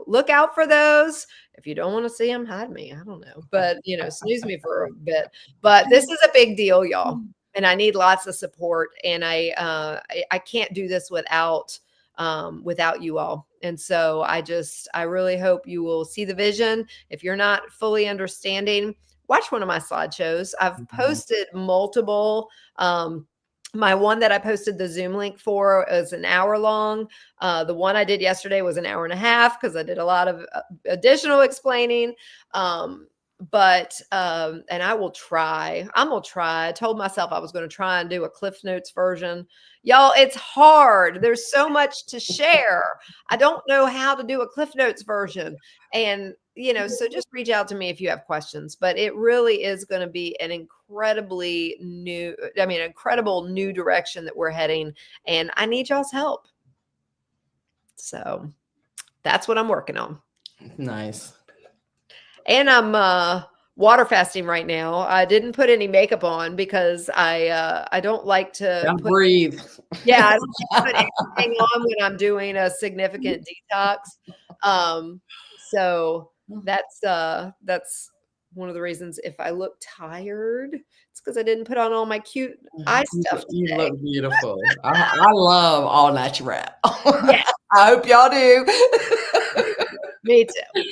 look out for those. If you don't want to see them, hide me. I don't know, but snooze me for a bit. But this is a big deal, y'all, and I need lots of support. And I can't do this without you all. And so I really hope you will see the vision. If you're not fully understanding, watch one of my slideshows. I've posted multiple. My one that I posted the Zoom link for is an hour long. The one I did yesterday was an hour and a half because I did a lot of additional explaining. But and I will try. I'm gonna try. I told myself I was going to try and do a Cliff Notes version. Y'all, it's hard. There's so much to share. I don't know how to do a Cliff Notes version. And so just reach out to me if you have questions. But it really is going to be an incredible new direction that we're heading. And I need y'all's help. So that's what I'm working on. Nice. And I'm water fasting right now. I didn't put any makeup on because I don't like to breathe. Yeah, I don't like to put anything on when I'm doing a significant detox. So that's one of the reasons if I look tired, it's because I didn't put on all my cute eye stuff today. You look beautiful. I love all natural. Yes. I hope y'all do. Me too.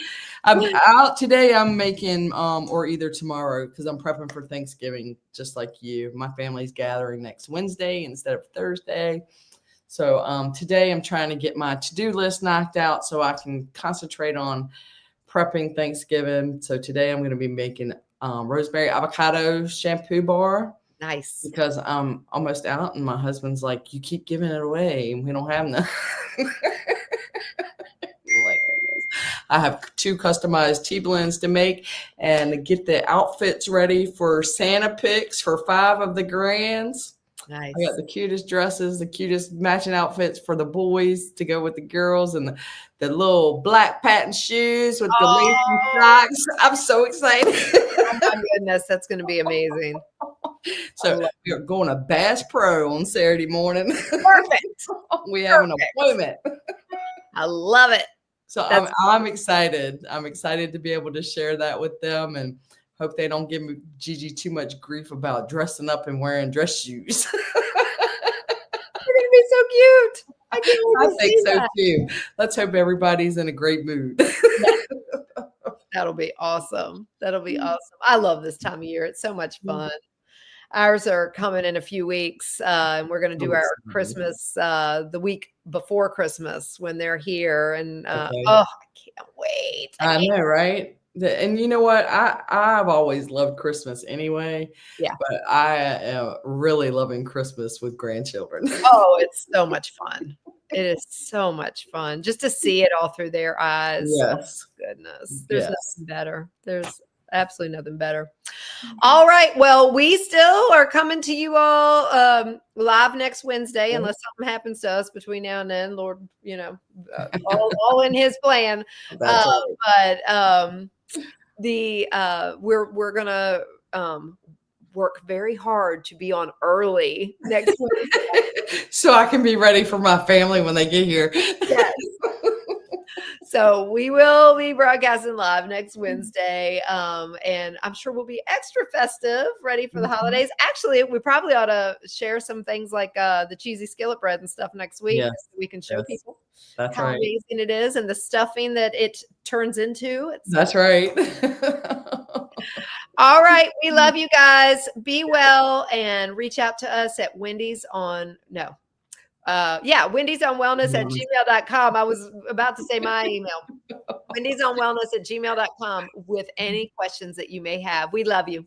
I'm out today. I'm making, or either tomorrow, because I'm prepping for Thanksgiving, just like you. My family's gathering next Wednesday instead of Thursday. So today I'm trying to get my to-do list knocked out so I can concentrate on prepping Thanksgiving. So today I'm going to be making rosemary avocado shampoo bar. Nice. because I'm almost out, and my husband's like, "You keep giving it away, and we don't have none." Like, I have 2 customized tea blends to make and get the outfits ready for Santa picks for 5 of the grands. Nice. I got the cutest dresses, the cutest matching outfits for the boys to go with the girls, and the little black patent shoes with the lacy socks. I'm so excited. Oh my goodness, that's going to be amazing. So we are going to Bass Pro on Saturday morning. Perfect. We have an appointment. I love it. So I'm excited. I'm excited to be able to share that with them, and hope they don't give me Gigi too much grief about dressing up and wearing dress shoes. It's going to be so cute. I can't wait to see so that. too. Let's hope everybody's in a great mood. That'll be awesome. That'll be awesome. I love this time of year. It's so much fun. Ours are coming in a few weeks, and we're going to do our Christmas the week before Christmas when they're here. And oh, I can't wait. I know, right? And you know what? I've always loved Christmas anyway. Yeah. But I am really loving Christmas with grandchildren. Oh, it's so much fun. It is so much fun just to see it all through their eyes. Yes. Oh, goodness. There's nothing better. There's absolutely nothing better. All right. Well, we still are coming to you all live next Wednesday, unless something happens to us between now and then. Lord, you know, all in His plan. That's right. But we're gonna work very hard to be on early next Wednesday, so I can be ready for my family when they get here. Yes. So we will be broadcasting live next Wednesday, and I'm sure we'll be extra festive, ready for the holidays. Actually, we probably ought to share some things like the cheesy skillet bread and stuff next week, so we can show people how amazing it is and the stuffing that it turns into. That's right. All right. We love you guys. Be well, and reach out to us at Wendy's on Wendy's on wellness at gmail.com. I was about to say my email. Wendy's on wellness at gmail.com with any questions that you may have. We love you.